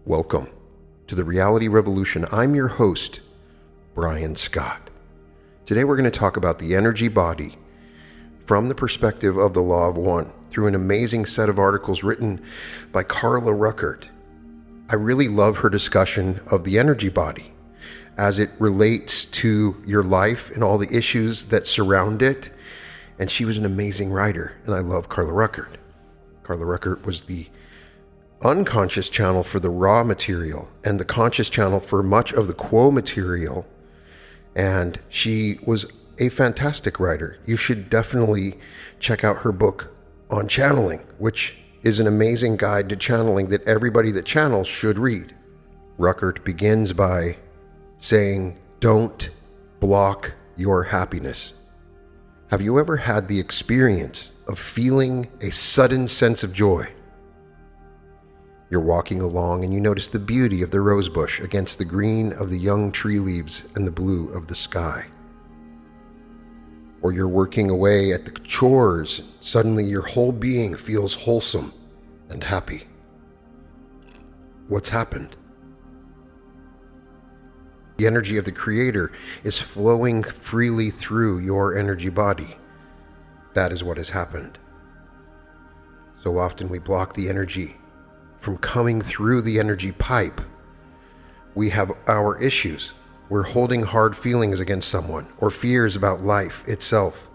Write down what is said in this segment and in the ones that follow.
Welcome to the Reality Revolution. I'm your host, Brian Scott. Today we're going to talk about the energy body from the perspective of the Law of One through an amazing set of articles written by Carla Ruckert. I really love her discussion of the energy body as it relates to your life and all the issues that surround it. And she was an amazing writer, and I love Carla Ruckert. Carla Ruckert was the unconscious channel for the raw material and the conscious channel for much of the quo material. And she was a fantastic writer. You should definitely check out her book on channeling, which is an amazing guide to channeling that everybody that channels should read. Ruckert begins by saying, "Don't block your happiness." Have you ever had the experience of feeling a sudden sense of joy? You're walking along and you notice the beauty of the rose bush against the green of the young tree leaves and the blue of the sky. Or you're working away at the chores, suddenly your whole being feels wholesome and happy. What's happened? The energy of the Creator is flowing freely through your energy body. That is what has happened. So often we block the energy from coming through the energy pipe. We have our issues. We're holding hard feelings against someone, or fears about life itself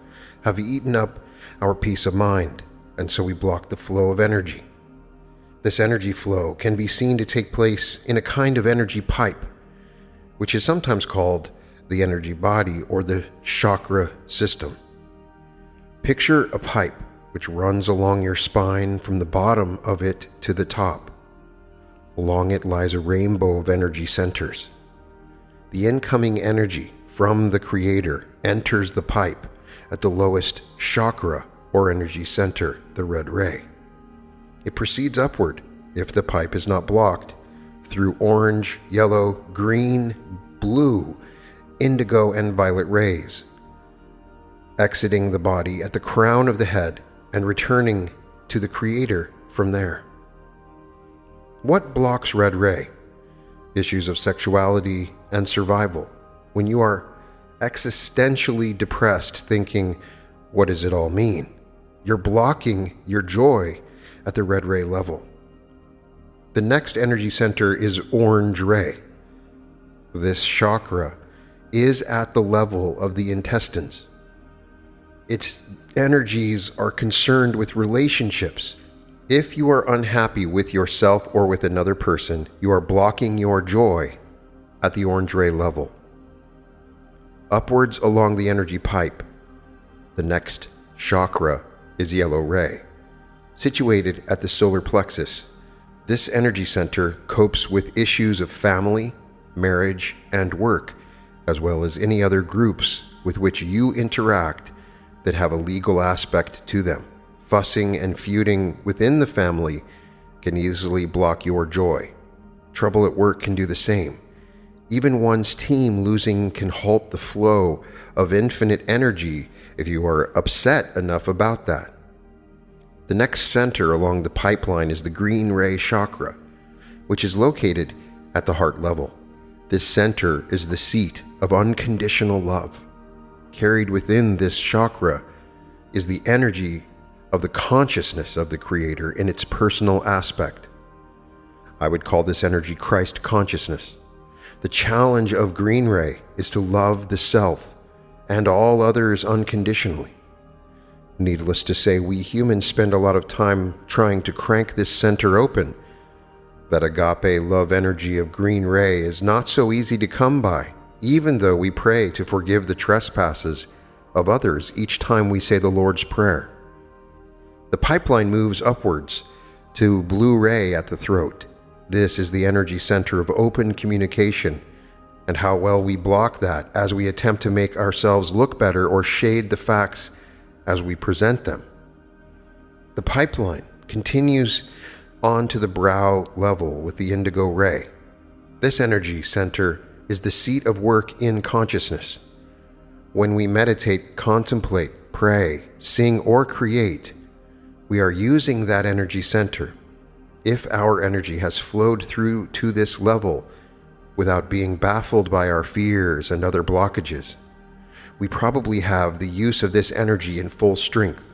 have eaten up our peace of mind, and so we block the flow of energy. This energy flow can be seen to take place in a kind of energy pipe, which is sometimes called the energy body or the chakra system. Picture a pipe which runs along your spine from the bottom of it to the top. Along it lies a rainbow of energy centers. The incoming energy from the Creator enters the pipe at the lowest chakra or energy center, the red ray. It proceeds upward, if the pipe is not blocked, through orange, yellow, green, blue, indigo, and violet rays, exiting the body at the crown of the head and returning to the Creator from there. What blocks red ray? Issues of sexuality and survival. When you are existentially depressed, thinking, what does it all mean? You're blocking your joy at the red ray level. The next energy center is orange ray. This chakra is at the level of the intestines. Its energies are concerned with relationships. If you are unhappy with yourself or with another person, you are blocking your joy at the orange ray level. Upwards along the energy pipe, the next chakra is yellow ray. Situated at the solar plexus, this energy center copes with issues of family, marriage, and work, as well as any other groups with which you interact that have a legal aspect to them. Fussing and feuding within the family can easily block your joy. Trouble at work can do the same. Even one's team losing can halt the flow of infinite energy if you are upset enough about that. The next center along the pipeline is the green ray chakra, which is located at the heart level. This center is the seat of unconditional love. Carried within this chakra is the energy of the consciousness of the Creator in its personal aspect. I would call this energy Christ consciousness. The challenge of green ray is to love the self and all others unconditionally. Needless to say, we humans spend a lot of time trying to crank this center open. That agape love energy of green ray is not so easy to come by, even though we pray to forgive the trespasses of others each time we say the Lord's Prayer. The pipeline moves upwards to blue ray at the throat. This is the energy center of open communication, and how well we block that as we attempt to make ourselves look better or shade the facts as we present them. The pipeline continues on to the brow level with the indigo ray. This energy center is the seat of work in consciousness. When we meditate, contemplate, pray, sing, or create, we are using that energy center. if our energy has flowed through to this level without being baffled by our fears and other blockages, we probably have the use of this energy in full strength.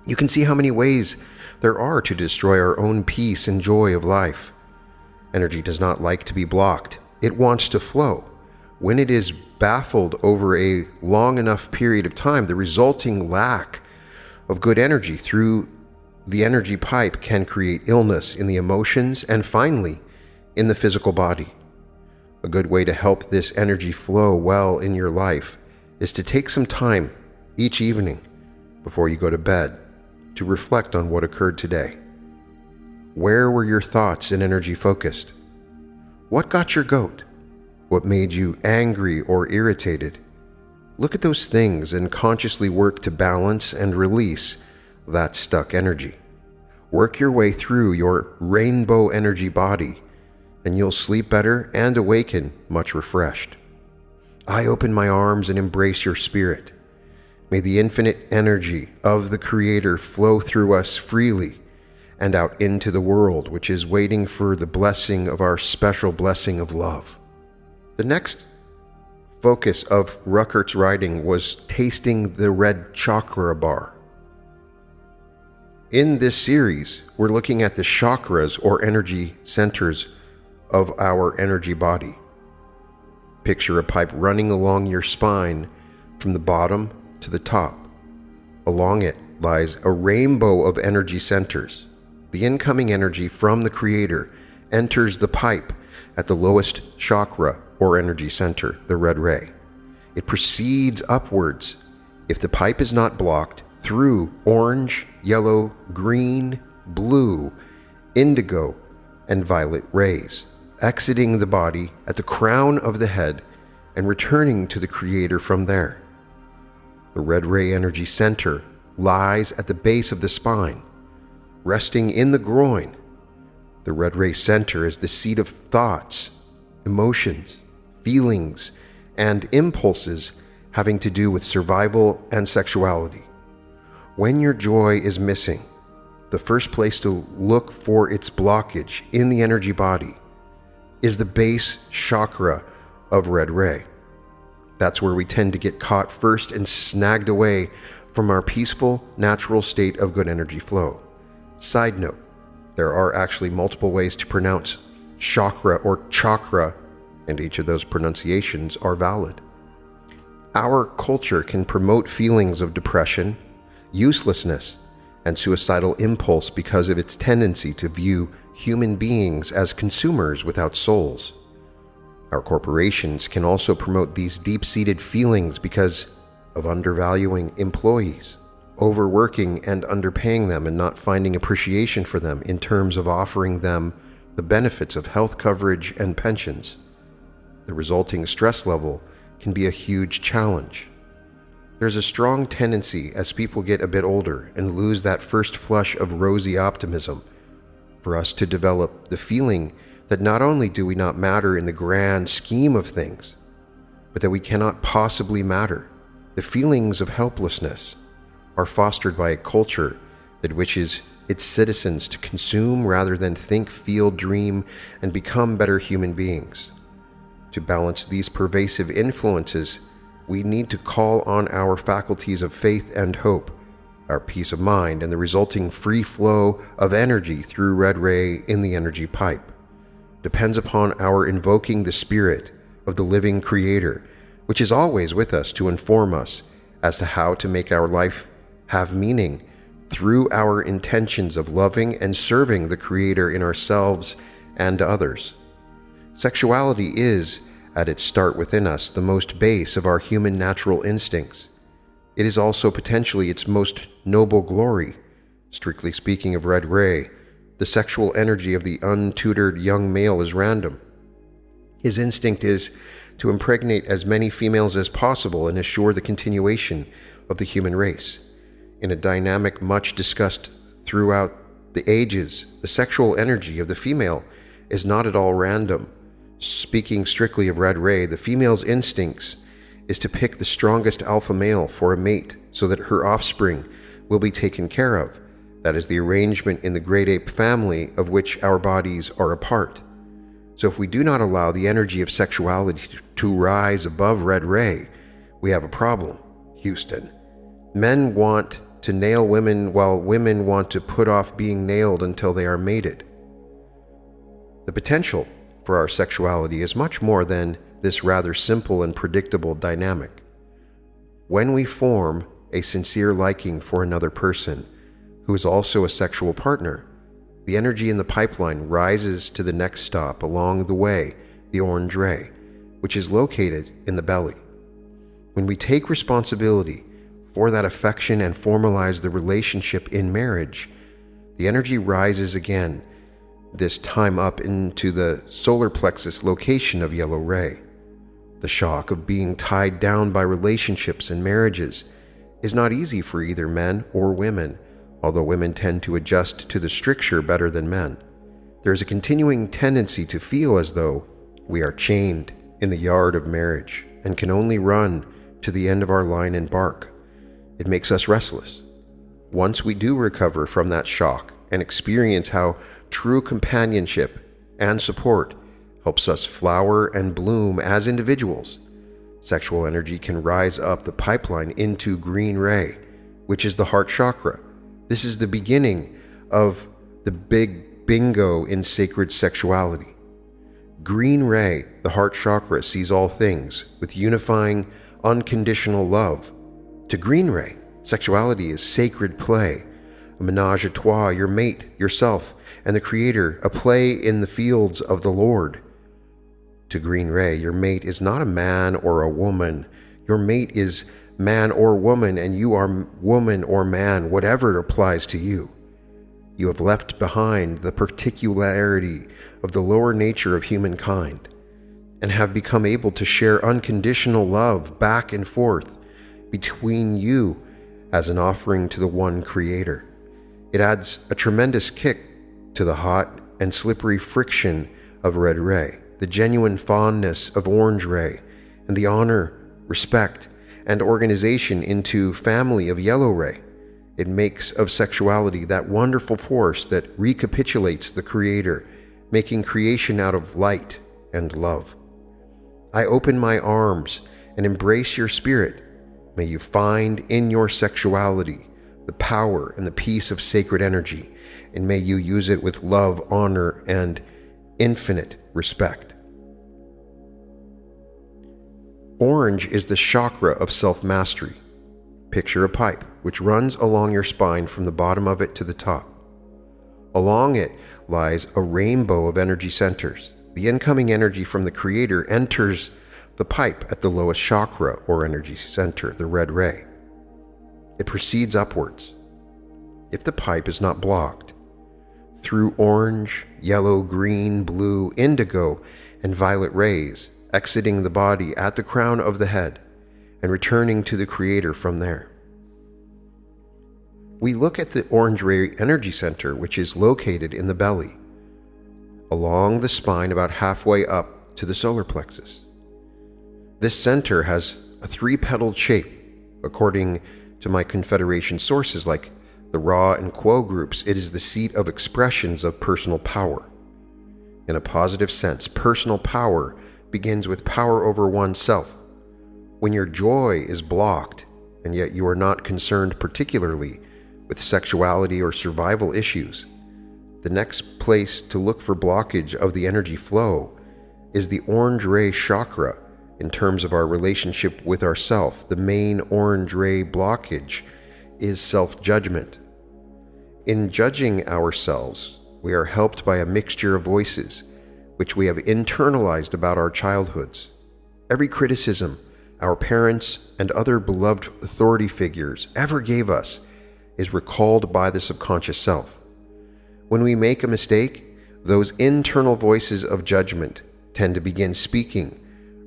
You can see how many ways there are to destroy our own peace and joy of life. Energy does not like to be blocked. It wants to flow. When it is baffled over a long enough period of time, the resulting lack of good energy through the energy pipe can create illness in the emotions and finally in the physical body. A good way to help this energy flow well in your life is to take some time each evening before you go to bed to reflect on what occurred today. Where were your thoughts and energy focused? What got your goat? What made you angry or irritated? Look at those things and consciously work to balance and release that stuck energy. Work your way through your rainbow energy body, and you'll sleep better and awaken much refreshed. I open my arms and embrace your spirit. May the infinite energy of the Creator flow through us freely and out into the world, which is waiting for the blessing of our special blessing of love. The next focus of Ruckert's writing was tasting the red chakra bar. In this series, we're looking at the chakras or energy centers of our energy body. Picture a pipe running along your spine from the bottom to the top. Along it lies a rainbow of energy centers. The incoming energy from the Creator enters the pipe at the lowest chakra or energy center, the red ray. It proceeds upwards, if the pipe is not blocked, through orange, yellow, green, blue, indigo, and violet rays, exiting the body at the crown of the head and returning to the Creator from there. The red ray energy center lies at the base of the spine, resting in the groin. The red ray center is the seat of thoughts, emotions, feelings, and impulses having to do with survival and sexuality. When your joy is missing, the first place to look for its blockage in the energy body is the base chakra of red ray. That's where we tend to get caught first and snagged away from our peaceful, natural state of good energy flow. Side note, there are actually multiple ways to pronounce chakra or chakra, and each of those pronunciations are valid. Our culture can promote feelings of depression, uselessness, and suicidal impulse because of its tendency to view human beings as consumers without souls. Our corporations can also promote these deep-seated feelings because of undervaluing employees, overworking and underpaying them, and not finding appreciation for them in terms of offering them the benefits of health coverage and pensions. The resulting stress level can be a huge challenge. There's a strong tendency as people get a bit older and lose that first flush of rosy optimism for us to develop the feeling that not only do we not matter in the grand scheme of things, but that we cannot possibly matter. The feelings of helplessness are fostered by a culture that wishes its citizens to consume rather than think, feel, dream, and become better human beings. To balance these pervasive influences, we need to call on our faculties of faith and hope, our peace of mind, and the resulting free flow of energy through red ray in the energy pipe. Depends upon our invoking the spirit of the living Creator, which is always with us to inform us as to how to make our life have meaning through our intentions of loving and serving the Creator in ourselves and others. Sexuality is, at its start within us, the most base of our human natural instincts. It is also potentially its most noble glory. Strictly speaking of red ray, the sexual energy of the untutored young male is random. His instinct is to impregnate as many females as possible and assure the continuation of the human race. In a dynamic much discussed throughout the ages, the sexual energy of the female is not at all random. Speaking strictly of red ray, the female's instincts is to pick the strongest alpha male for a mate so that her offspring will be taken care of, That is the arrangement in the great ape family of which our bodies are a part. So if we do not allow the energy of sexuality to rise above red ray, we have a problem, Houston. Men want to nail women while women want to put off being nailed until they are mated. The potential for our sexuality is much more than this rather simple and predictable dynamic. When we form a sincere liking for another person who is also a sexual partner, the energy in the pipeline rises to the next stop along the way, the orange ray, which is located in the belly. When we take responsibility for that affection and formalize the relationship in marriage, the energy rises again, this time up into the solar plexus location of yellow ray. The shock of being tied down by relationships and marriages is not easy for either men or women, although women tend to adjust to the stricture better than men. There is a continuing tendency to feel as though we are chained in the yard of marriage and can only run to the end of our line and bark. It makes us restless. Once we do recover from that shock and experience how true companionship and support helps us flower and bloom as individuals, sexual energy can rise up the pipeline into green ray, which is the heart chakra. This is the beginning of the big bingo in sacred sexuality. Green ray, the heart chakra, sees all things with unifying, unconditional love. To green ray, sexuality is sacred play, a menage a trois, your mate, yourself, and the Creator, a play in the fields of the Lord. To green ray, your mate is not a man or a woman. Your mate is man or woman, and you are woman or man, whatever applies to you. You have left behind the particularity of the lower nature of humankind and have become able to share unconditional love back and forth between you as an offering to the one Creator. It adds a tremendous kick to the hot and slippery friction of red ray, the genuine fondness of orange ray, and the honor, respect, and organization into family of yellow ray. It makes of sexuality that wonderful force that recapitulates the Creator, making creation out of light and love. I open my arms and embrace your spirit. May you find in your sexuality the power and the peace of sacred energy, and may you use it with love, honor, and infinite respect. Orange is the chakra of self-mastery. Picture a pipe which runs along your spine from the bottom of it to the top. Along it lies a rainbow of energy centers. The incoming energy from the Creator enters the pipe at the lowest chakra or energy center, the red ray. It proceeds upwards. If the pipe is not blocked, through orange, yellow, green, blue, indigo, and violet rays, exiting the body at the crown of the head and returning to the Creator from there. We look at the orange ray energy center, which is located in the belly, along the spine about halfway up to the solar plexus. This center has a three-petaled shape. According to my Confederation sources like the Ra and Quo groups, it is the seat of expressions of personal power. In a positive sense, personal power begins with power over oneself. When your joy is blocked, and yet you are not concerned particularly with sexuality or survival issues, the next place to look for blockage of the energy flow is the orange ray chakra. In terms of our relationship with ourself, the main orange ray blockage is self-judgment. In judging ourselves, we are helped by a mixture of voices which we have internalized about our childhoods. Every criticism our parents and other beloved authority figures ever gave us is recalled by the subconscious self. When we make a mistake, those internal voices of judgment tend to begin speaking,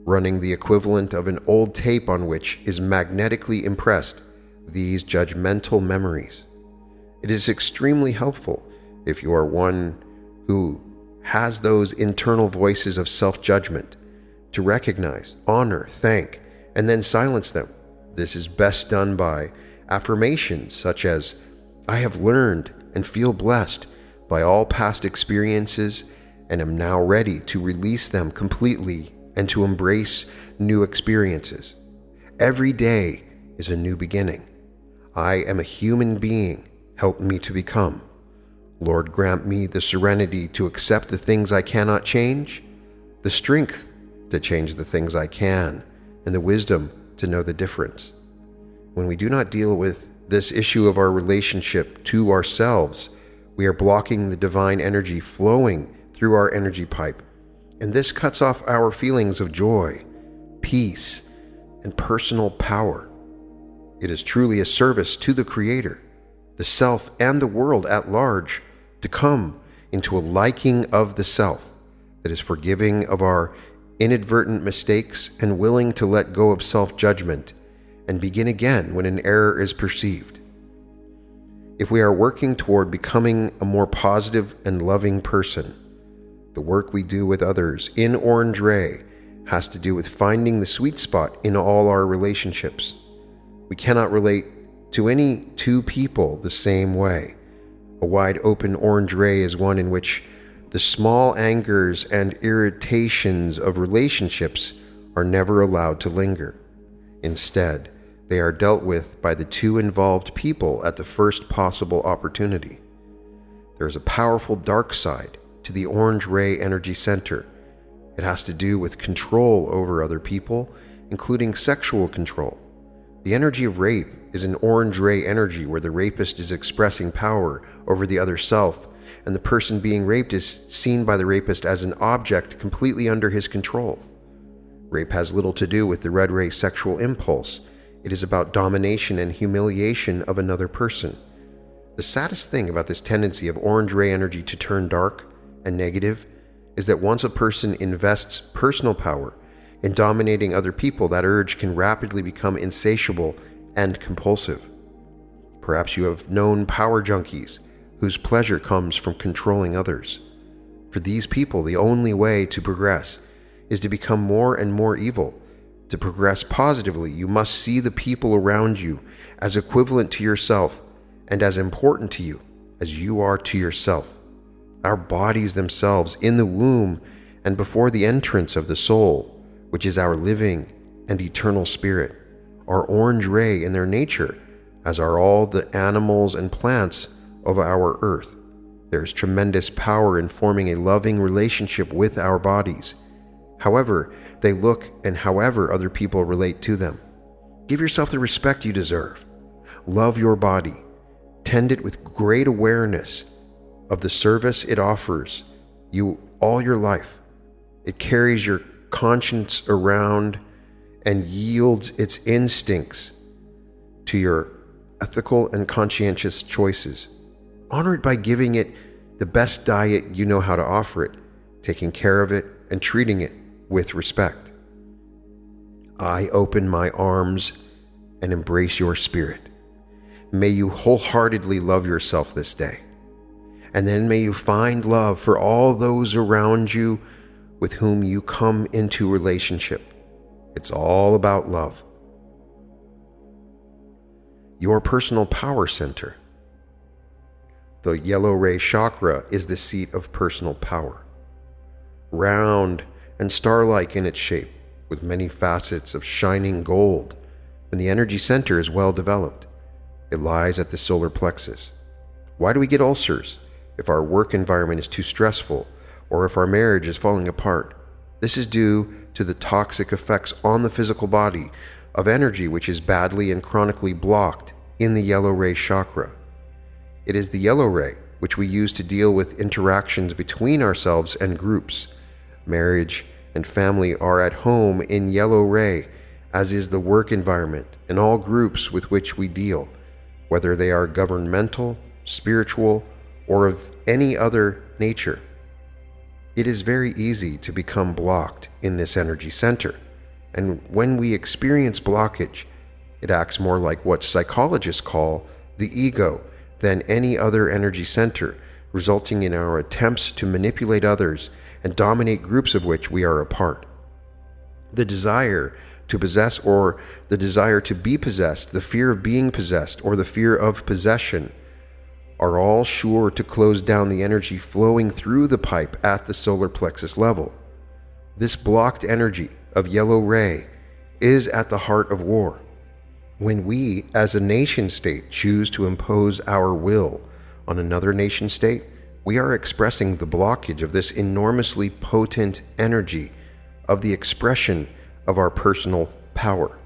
running the equivalent of an old tape on which is magnetically impressed these judgmental memories. It is extremely helpful if you are one who has those internal voices of self-judgment to recognize, honor, thank, and then silence them. This is best done by affirmations such as, "I have learned and feel blessed by all past experiences and am now ready to release them completely and to embrace new experiences. Every day is a new beginning. I am a human being. Help me to become. Lord, grant me the serenity to accept the things I cannot change, the strength to change the things I can, and the wisdom to know the difference. When we do not deal with this issue of our relationship to ourselves, we are blocking the divine energy flowing through our energy pipe, and this cuts off our feelings of joy, peace, and personal power. It is truly a service to the Creator, the self, and the world at large to come into a liking of the self that is forgiving of our inadvertent mistakes and willing to let go of self-judgment and begin again when an error is perceived. If we are working toward becoming a more positive and loving person, the work we do with others in Orange Ray has to do with finding the sweet spot in all our relationships. We cannot relate to any two people the same way. A wide open Orange Ray is one in which the small angers and irritations of relationships are never allowed to linger. Instead, they are dealt with by the two involved people at the first possible opportunity. There is a powerful dark side to the Orange Ray energy center. It has to do with control over other people, including sexual control. The energy of rape is an Orange Ray energy where the rapist is expressing power over the other self, and the person being raped is seen by the rapist as an object completely under his control. Rape has little to do with the red ray sexual impulse. It is about domination and humiliation of another person. The saddest thing about this tendency of Orange Ray energy to turn dark and negative is that once a person invests personal power in dominating other people, that urge can rapidly become insatiable and compulsive. Perhaps you have known power junkies whose pleasure comes from controlling others. For these people, the only way to progress is to become more and more evil. To progress positively, you must see the people around you as equivalent to yourself and as important to you as you are to yourself. Our bodies themselves in the womb and before the entrance of the soul, which is our living and eternal spirit, are Orange Ray in their nature, as are all the animals and plants of our earth. There is tremendous power in forming a loving relationship with our bodies, however they look and however other people relate to them. Give yourself the respect you deserve. Love your body. Tend it with great awareness of the service it offers you all your life. It carries your conscience around and yields its instincts to your ethical and conscientious choices. Honor it by giving it the best diet you know how to offer it, taking care of it and treating it with respect. I open my arms and embrace your spirit. May you wholeheartedly love yourself this day. And then may you find love for all those around you with whom you come into relationship. It's all about love. Your personal power center. The yellow ray chakra is the seat of personal power. Round and star-like in its shape, with many facets of shining gold, when the energy center is well developed. It lies at the solar plexus. Why do we get ulcers? If our work environment is too stressful, or if our marriage is falling apart, this is due to the toxic effects on the physical body of energy which is badly and chronically blocked in the yellow ray chakra. It is the yellow ray which we use to deal with interactions between ourselves and groups. Marriage and family are at home in yellow ray, as is the work environment and all groups with which we deal, whether they are governmental, spiritual, or of any other nature. It is very easy to become blocked in this energy center, and when we experience blockage, it acts more like what psychologists call the ego than any other energy center, resulting in our attempts to manipulate others and dominate groups of which we are a part. The desire to possess or the desire to be possessed, the fear of being possessed or the fear of possession are all sure to close down the energy flowing through the pipe at the solar plexus level. This blocked energy of yellow ray is at the heart of war. When we, as a nation-state, choose to impose our will on another nation-state, we are expressing the blockage of this enormously potent energy of the expression of our personal power.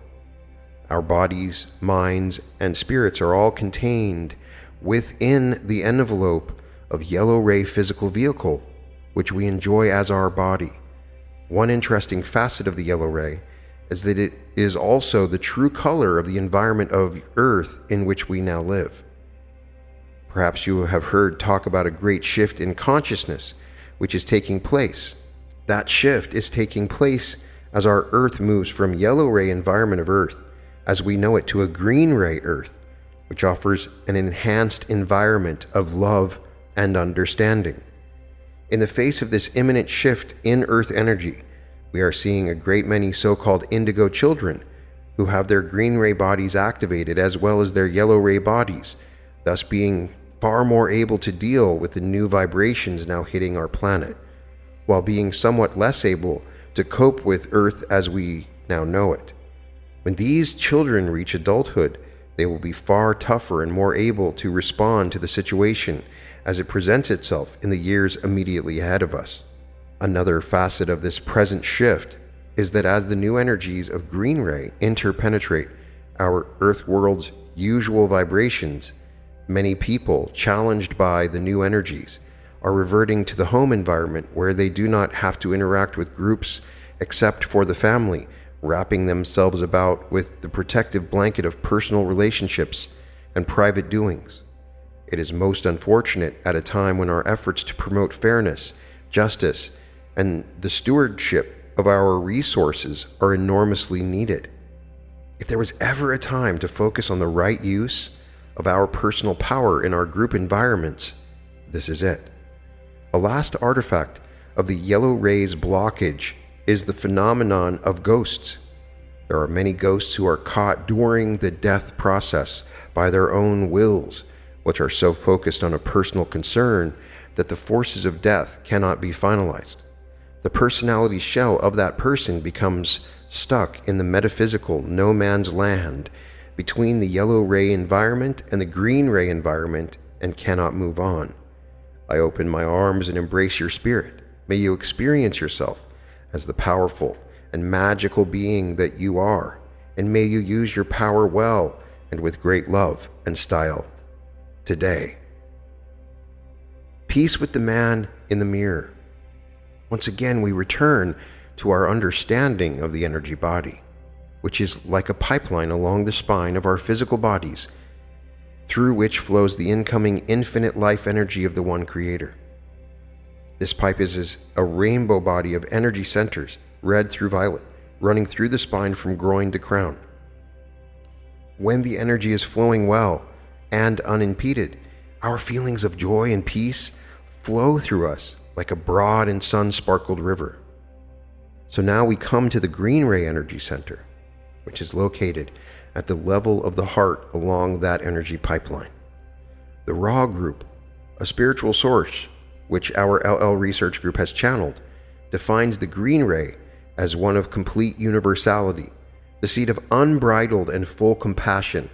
Our bodies, minds, and spirits are all contained within the envelope of yellow ray physical vehicle, which we enjoy as our body. One interesting facet of the yellow ray is that it is also the true color of the environment of Earth in which we now live. Perhaps you have heard talk about a great shift in consciousness which is taking place. That shift is taking place as our Earth moves from yellow ray environment of Earth as we know it to a green ray Earth, which offers an enhanced environment of love and understanding. In the face of this imminent shift in Earth energy, we are seeing a great many so-called indigo children who have their green ray bodies activated as well as their yellow ray bodies, thus being far more able to deal with the new vibrations now hitting our planet, while being somewhat less able to cope with Earth as we now know it. When these children reach adulthood, they will be far tougher and more able to respond to the situation as it presents itself in the years immediately ahead of us. Another facet of this present shift is that as the new energies of green ray interpenetrate our Earth world's usual vibrations, many people challenged by the new energies are reverting to the home environment where they do not have to interact with groups except for the family, wrapping themselves about with the protective blanket of personal relationships and private doings. It is most unfortunate at a time when our efforts to promote fairness, justice, and the stewardship of our resources are enormously needed. If there was ever a time to focus on the right use of our personal power in our group environments, this is it. A last artifact of the yellow rays blockage is the phenomenon of ghosts. There are many ghosts who are caught during the death process by their own wills, which are so focused on a personal concern that the forces of death cannot be finalized. The personality shell of that person becomes stuck in the metaphysical no man's land between the yellow ray environment and the green ray environment and cannot move on. I open my arms and embrace your spirit. May you experience yourself as the powerful and magical being that you are, and may you use your power well and with great love and style today. Peace with the man in the mirror. Once again, we return to our understanding of the energy body, which is like a pipeline along the spine of our physical bodies, through which flows the incoming infinite life energy of the one Creator. This pipe is a rainbow body of energy centers, red through violet, running through the spine from groin to crown. When the energy is flowing well and unimpeded, our feelings of joy and peace flow through us like a broad and sun-sparkled river. So now we come to the green ray energy center, which is located at the level of the heart along that energy pipeline. The Raw group, a spiritual source which our LL research group has channeled, defines the green ray as one of complete universality, the seed of unbridled and full compassion,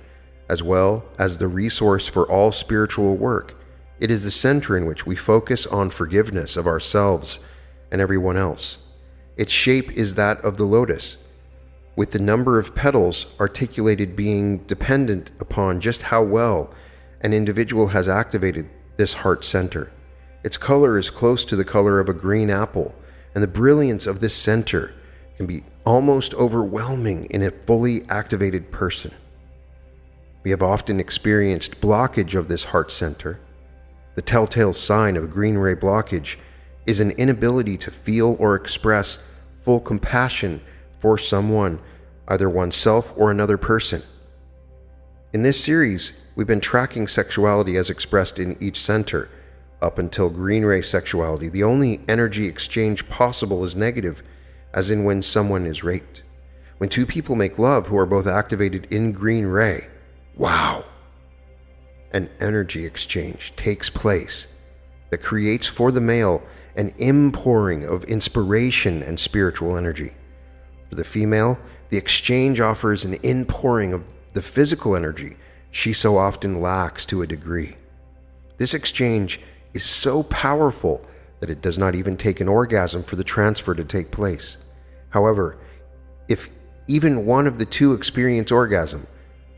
as well as the resource for all spiritual work. It is the center in which we focus on forgiveness of ourselves and everyone else. Its shape is that of the lotus, with the number of petals articulated being dependent upon just how well an individual has activated this heart center. Its color is close to the color of a green apple, and the brilliance of this center can be almost overwhelming in a fully activated person. We have often experienced blockage of this heart center. The telltale sign of a green ray blockage is an inability to feel or express full compassion for someone, either oneself or another person. In this series, we've been tracking sexuality as expressed in each center. Up until green ray sexuality, the only energy exchange possible is negative, as in when someone is raped. When two people make love who are both activated in green ray, wow! an energy exchange takes place that creates for the male an inpouring of inspiration and spiritual energy. For the female, the exchange offers an inpouring of the physical energy she so often lacks to a degree. This exchange is so powerful that it does not even take an orgasm for the transfer to take place. However, if even one of the two experience orgasm,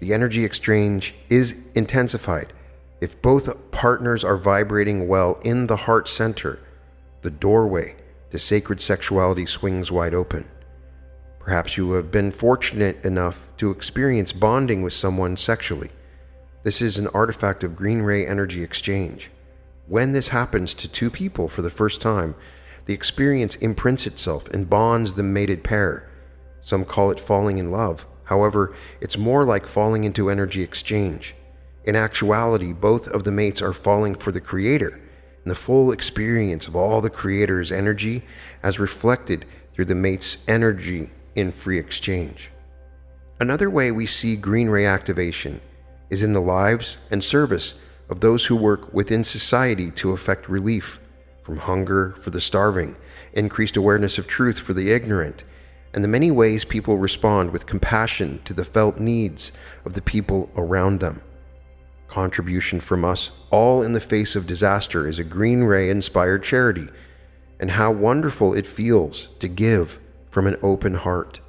the energy exchange is intensified. If both partners are vibrating well in the heart center, the doorway to sacred sexuality swings wide open. Perhaps you have been fortunate enough to experience bonding with someone sexually. This is an artifact of green ray energy exchange. When this happens to two people for the first time, the experience imprints itself and bonds the mated pair. Some call it falling in love. However, it's more like falling into energy exchange. In actuality, both of the mates are falling for the Creator, and the full experience of all the Creator's energy as reflected through the mate's energy in free exchange. Another way we see green ray activation is in the lives and service of those who work within society to effect relief from hunger for the starving, increased awareness of truth for the ignorant, and the many ways people respond with compassion to the felt needs of the people around them. Contribution from us, all in the face of disaster, is a green ray inspired charity, and how wonderful it feels to give from an open heart.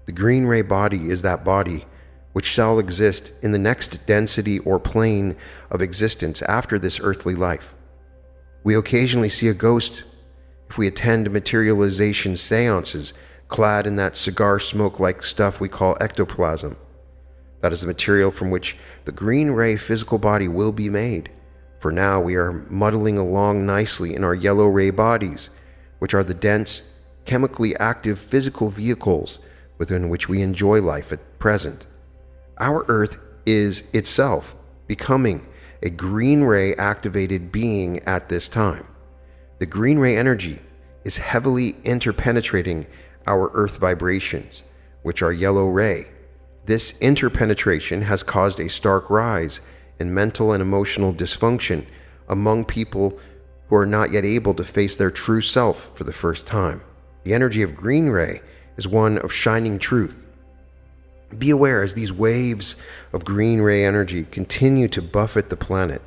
The green ray body is that body which shall exist in the next density or plane of existence after this earthly life. We occasionally see a ghost if we attend materialization seances clad in that cigar smoke-like stuff we call ectoplasm. That is the material from which the green ray physical body will be made. For now, we are muddling along nicely in our yellow ray bodies, which are the dense, chemically active physical vehicles within which we enjoy life at present. Our Earth is itself becoming a green ray activated being at this time. The green ray energy is heavily interpenetrating our Earth vibrations, which are yellow ray. This interpenetration has caused a stark rise in mental and emotional dysfunction among people who are not yet able to face their true self for the first time. The energy of green ray is one of shining truth. Be aware as these waves of green ray energy continue to buffet the planet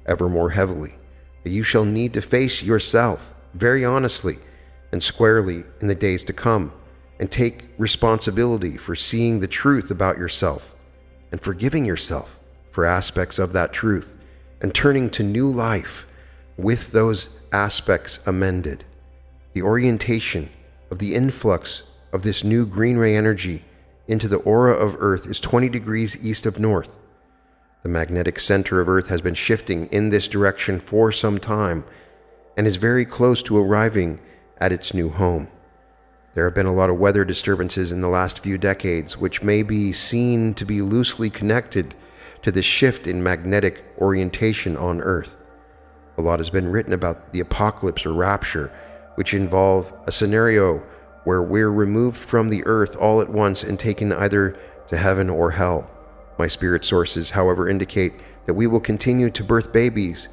ever more heavily, that you shall need to face yourself very honestly and squarely in the days to come, and take responsibility for seeing the truth about yourself and forgiving yourself for aspects of that truth and turning to new life with those aspects amended. The orientation of the influx of this new green ray energy into the aura of Earth is 20 degrees east of north. The magnetic center of Earth has been shifting in this direction for some time and is very close to arriving at its new home. There have been a lot of weather disturbances in the last few decades, which may be seen to be loosely connected to the shift in magnetic orientation on Earth. A lot has been written about the apocalypse or rapture, which involve a scenario where we're removed from the Earth all at once and taken either to heaven or hell. My spirit sources, however, indicate that we will continue to birth babies,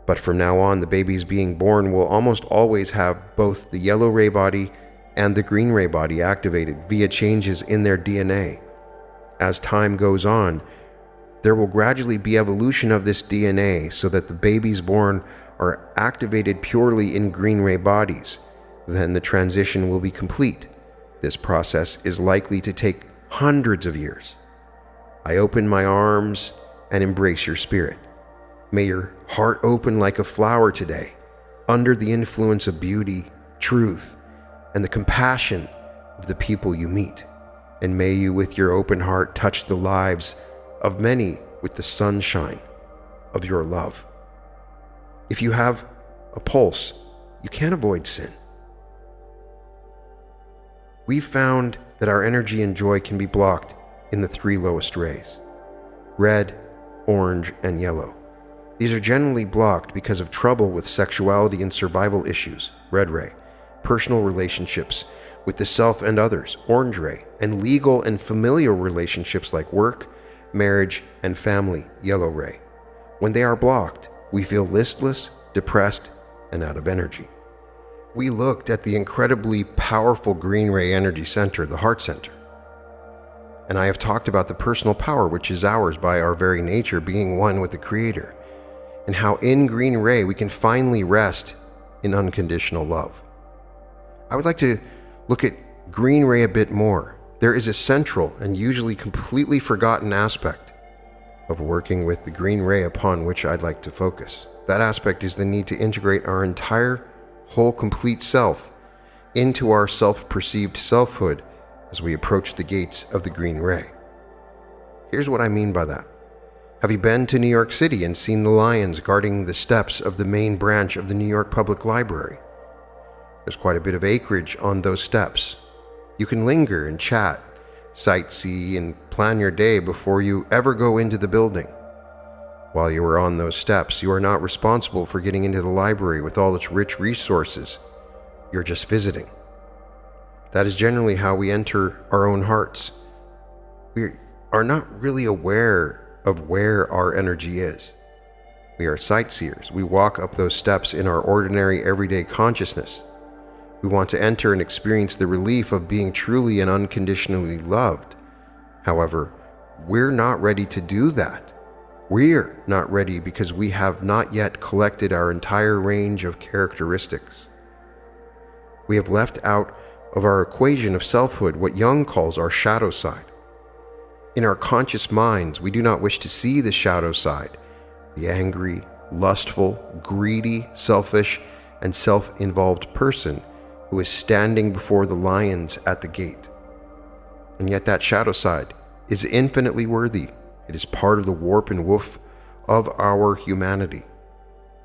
but from now on, the babies being born will almost always have both the yellow ray body and the green ray body activated via changes in their DNA. As time goes on, there will gradually be evolution of this DNA so that the babies born are activated purely in green ray bodies. Then the transition will be complete. This process is likely to take hundreds of years. I open my arms and embrace your spirit. May your heart open like a flower today, under the influence of beauty, truth, and the compassion of the people you meet. And may you, with your open heart, touch the lives of many with the sunshine of your love. If you have a pulse, you can't avoid sin. We've found that our energy and joy can be blocked in the three lowest rays: red, orange, and yellow. These are generally blocked because of trouble with sexuality and survival issues, red ray, personal relationships with the self and others, orange ray, and legal and familial relationships like work, marriage, and family, yellow ray. When they are blocked, we feel listless, depressed, and out of energy. We looked at the incredibly powerful green ray energy center, the heart center. And I have talked about the personal power which is ours by our very nature, being one with the Creator, and how in green ray we can finally rest in unconditional love. I would like to look at green ray a bit more. There is a central and usually completely forgotten aspect of working with the green ray upon which I'd like to focus. That aspect is the need to integrate our entire, whole, complete self into our self-perceived selfhood as we approach the gates of the green ray. Here's what I mean by that. Have you been to New York City and seen the lions guarding the steps of the main branch of the New York Public Library? There's quite a bit of acreage on those steps. You can linger and chat, sightsee, and plan your day before you ever go into the building. While you are on those steps, you are not responsible for getting into the library with all its rich resources. You're just visiting. That is generally how we enter our own hearts. We are not really aware of where our energy is. We are sightseers. We walk up those steps in our ordinary, everyday consciousness. We want to enter and experience the relief of being truly and unconditionally loved. However, we're not ready to do that. We're not ready because we have not yet collected our entire range of characteristics. We have left out of our equation of selfhood what Jung calls our shadow side. In our conscious minds, we do not wish to see the shadow side, the angry, lustful, greedy, selfish, and self-involved person who is standing before the lions at the gate. And yet that shadow side is infinitely worthy. It is part of the warp and woof of our humanity.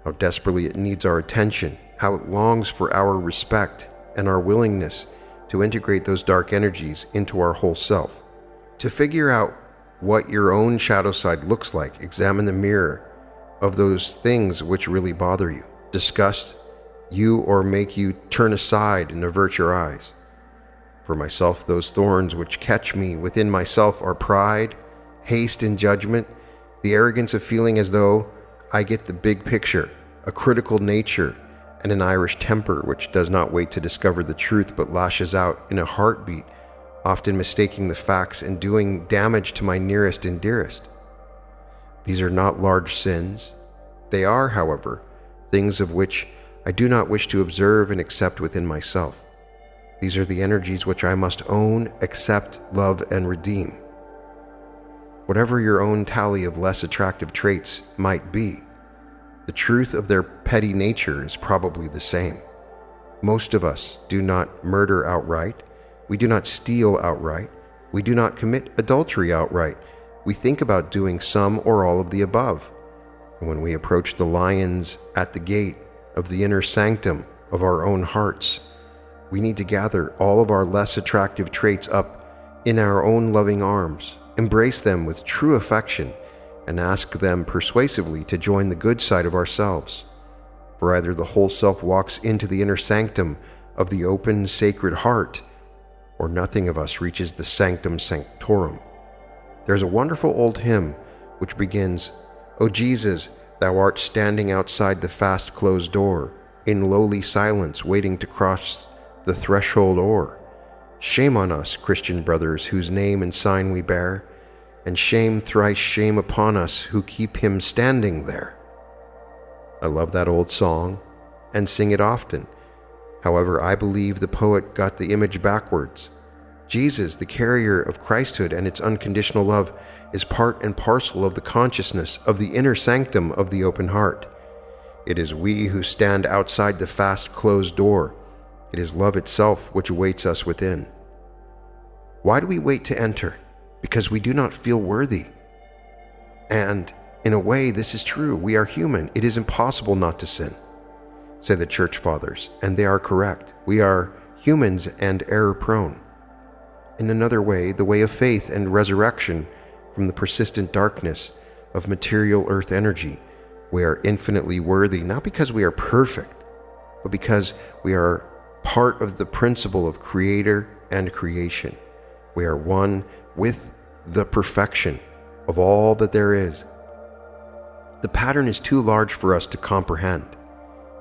How desperately it needs our attention, how it longs for our respect and our willingness to integrate those dark energies into our whole self. To figure out what your own shadow side looks like, examine the mirror of those things which really bother you, disgust you, or make you turn aside and avert your eyes. For myself, those thorns which catch me within myself are pride, haste in judgment, the arrogance of feeling as though I get the big picture, a critical nature, and an Irish temper which does not wait to discover the truth but lashes out in a heartbeat, often mistaking the facts and doing damage to my nearest and dearest. These are not large sins. They are, however, things of which I do not wish to observe and accept within myself. These are the energies which I must own, accept, love, and redeem. Whatever your own tally of less attractive traits might be, the truth of their petty nature is probably the same. Most of us do not murder outright. We do not steal outright. We do not commit adultery outright. We think about doing some or all of the above. And when we approach the lions at the gate of the inner sanctum of our own hearts, we need to gather all of our less attractive traits up in our own loving arms, embrace them with true affection, and ask them persuasively to join the good side of ourselves. For either the whole self walks into the inner sanctum of the open, sacred heart, or nothing of us reaches the sanctum sanctorum. There's a wonderful old hymn which begins, "O Jesus, thou art standing outside the fast-closed door, in lowly silence waiting to cross the threshold o'er. Shame on us, Christian brothers, whose name and sign we bear, and shame, thrice shame upon us who keep him standing there." I love that old song and sing it often. However, I believe the poet got the image backwards. Jesus, the carrier of Christhood and its unconditional love, is part and parcel of the consciousness of the inner sanctum of the open heart. It is we who stand outside the fast-closed door. It is love itself which awaits us within. Why do we wait to enter? Because we do not feel worthy. And, in a way, this is true. We are human. It is impossible not to sin, say the church fathers, and they are correct. We are humans and error-prone. In another way, the way of faith and resurrection from the persistent darkness of material earth energy, we are infinitely worthy, not because we are perfect, but because we are part of the principle of Creator and creation. We are one with the perfection of all that there is. The pattern is too large for us to comprehend.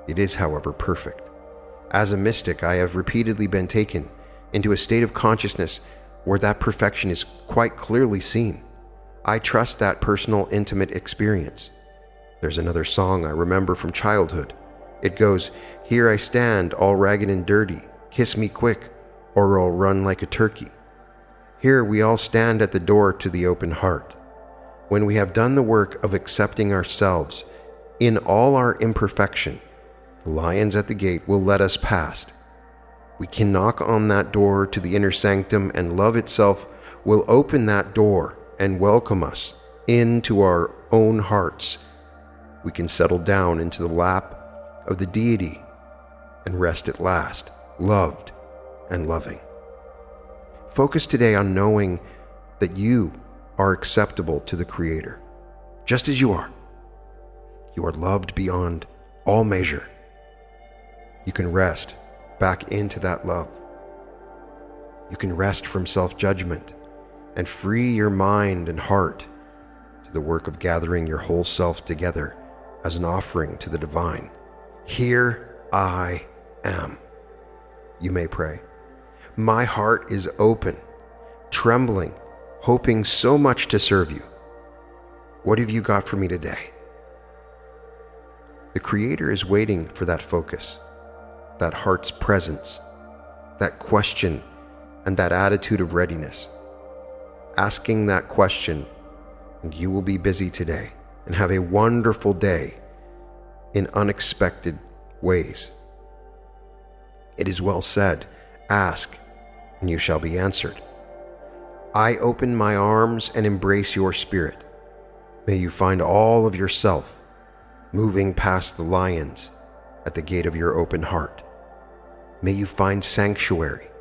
It is, however, perfect. As a mystic, I have repeatedly been taken into a state of consciousness where that perfection is quite clearly seen. I trust that personal, intimate experience. There's another song I remember from childhood. It goes, "Here I stand, all ragged and dirty. Kiss me quick, or I'll run like a turkey." Here we all stand at the door to the open heart. When we have done the work of accepting ourselves in all our imperfection, the lions at the gate will let us past. We can knock on that door to the inner sanctum, and love itself will open that door and welcome us into our own hearts. We can settle down into the lap of the deity and rest at last, loved and loving. Focus today on knowing that you are acceptable to the Creator, just as you are. You are loved beyond all measure. You can rest back into that love. You can rest from self-judgment and free your mind and heart to the work of gathering your whole self together as an offering to the divine. Here I am. You may pray. My heart is open, trembling, hoping so much to serve you. What have you got for me today? The Creator is waiting for that focus, that heart's presence, that question, and that attitude of readiness. Asking that question, and you will be busy today and have a wonderful day in unexpected ways. It is well said, ask, and you shall be answered. I open my arms and embrace your spirit. May you find all of yourself moving past the lions at the gate of your open heart. May you find sanctuary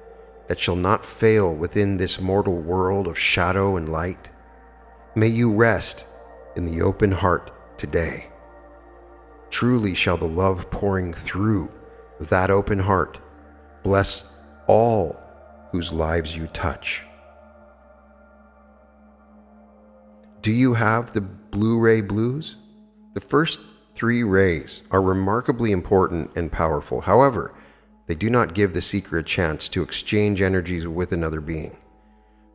that shall not fail within this mortal world of shadow and light. May you rest in the open heart today. Truly shall the love pouring through that open heart bless all whose lives you touch. Do you have the Blu-ray blues? The first 3 rays are remarkably important and powerful. However, they do not give the seeker a chance to exchange energies with another being.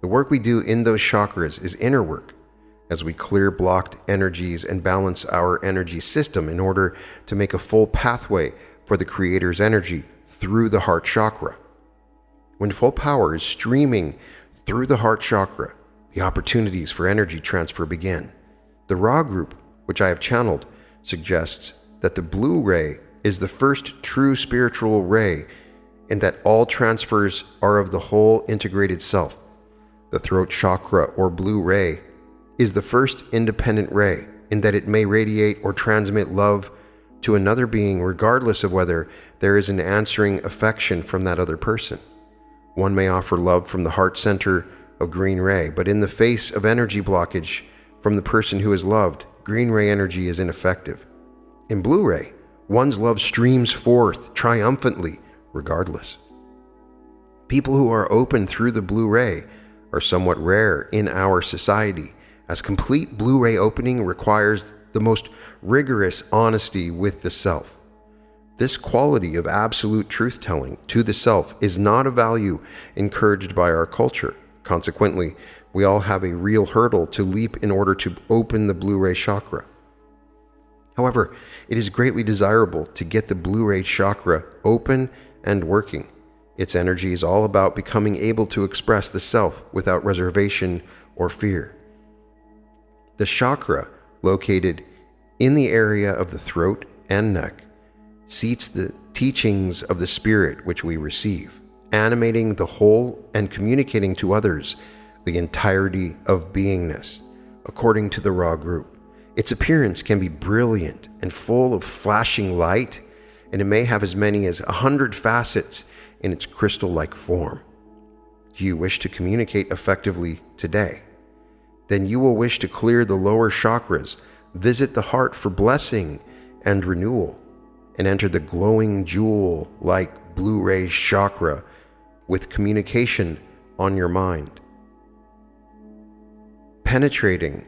The work we do in those chakras is inner work, as we clear blocked energies and balance our energy system in order to make a full pathway for the Creator's energy through the heart chakra. When full power is streaming through the heart chakra, the opportunities for energy transfer begin. The Ra group, which I have channeled, suggests that the blue ray is the first true spiritual ray, and that all transfers are of the whole integrated self. The throat chakra, or blue ray, is the first independent ray, in that it may radiate or transmit love to another being regardless of whether there is an answering affection from that other person. One may offer love from the heart center of green ray, but in the face of energy blockage from the person who is loved, green ray energy is ineffective. In blue ray, one's love streams forth triumphantly regardless. People who are open through the blue ray are somewhat rare in our society, as complete blue ray opening requires the most rigorous honesty with the self. This quality of absolute truth-telling to the self is not a value encouraged by our culture. Consequently, we all have a real hurdle to leap in order to open the blue ray chakra. However, it is greatly desirable to get the blue ray chakra open and working. Its energy is all about becoming able to express the self without reservation or fear. The chakra, located in the area of the throat and neck, seats the teachings of the spirit which we receive, animating the whole and communicating to others the entirety of beingness, according to the Ra group. Its appearance can be brilliant and full of flashing light, and it may have as many as 100 facets in its crystal-like form. Do you wish to communicate effectively today? Then you will wish to clear the lower chakras, visit the heart for blessing and renewal, and enter the glowing jewel-like blue ray chakra with communication on your mind. Penetrating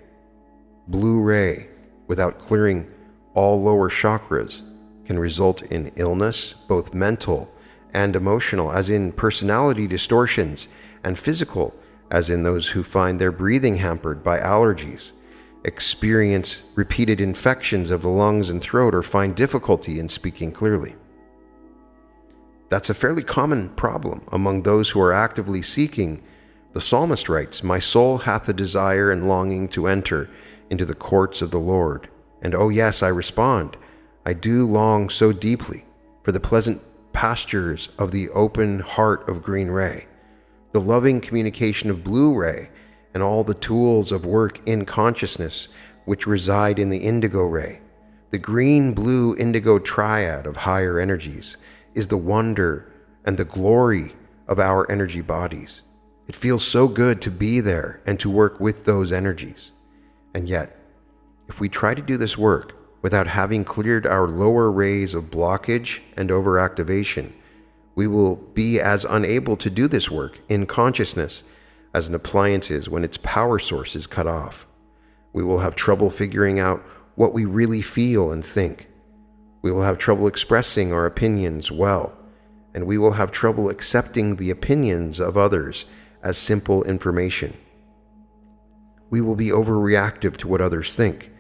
blue ray without clearing all lower chakras can result in illness, both mental and emotional, as in personality distortions, and physical, as in those who find their breathing hampered by allergies, experience repeated infections of the lungs and throat, or find difficulty in speaking clearly. That's a fairly common problem among those who are actively seeking. The psalmist writes, "My soul hath a desire and longing to enter into the courts of the Lord. And oh yes, I respond, I do long so deeply for the pleasant pastures of the open heart of green ray, the loving communication of blue ray, and all the tools of work in consciousness which reside in the indigo ray. The green-blue indigo triad of higher energies is the wonder and the glory of our energy bodies. It feels so good to be there and to work with those energies. And yet, if we try to do this work without having cleared our lower rays of blockage and overactivation, we will be as unable to do this work in consciousness as an appliance is when its power source is cut off. We will have trouble figuring out what we really feel and think. We will have trouble expressing our opinions well, and we will have trouble accepting the opinions of others as simple information. We will be overreactive to what others think,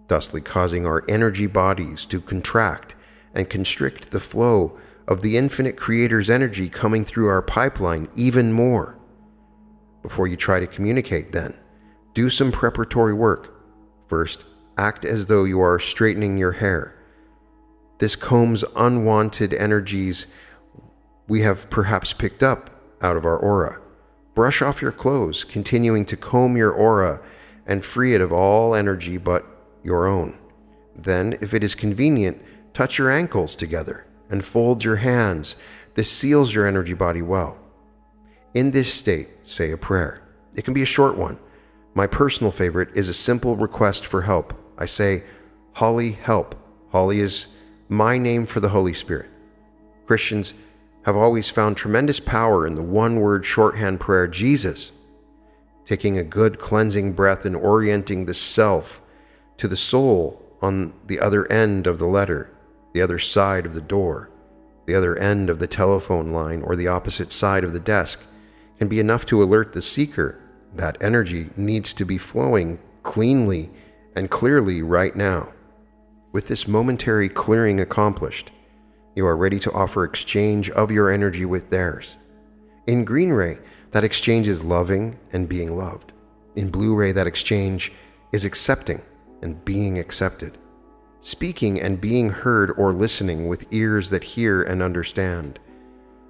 thusly causing our energy bodies to contract and constrict the flow of the infinite Creator's energy coming through our pipeline even more. Before you try to communicate, then, do some preparatory work. First, act as though you are straightening your hair. This combs unwanted energies we have perhaps picked up out of our aura. Brush off your clothes, continuing to comb your aura and free it of all energy but your own. Then, if it is convenient, touch your ankles together and fold your hands. This seals your energy body well. In this state, say a prayer. It can be a short one. My personal favorite is a simple request for help. I say, Holly, help. Holly is my name for the Holy Spirit. Christians have always found tremendous power in the one-word shorthand prayer, Jesus. Taking a good cleansing breath and orienting the self to the soul on the other end of the letter, the other side of the door, the other end of the telephone line, or the opposite side of the desk, can be enough to alert the seeker that energy needs to be flowing cleanly and clearly right now. With this momentary clearing accomplished, you are ready to offer exchange of your energy with theirs. In green ray, that exchange is loving and being loved. In blue ray, that exchange is accepting and being accepted. Speaking and being heard or listening with ears that hear and understand.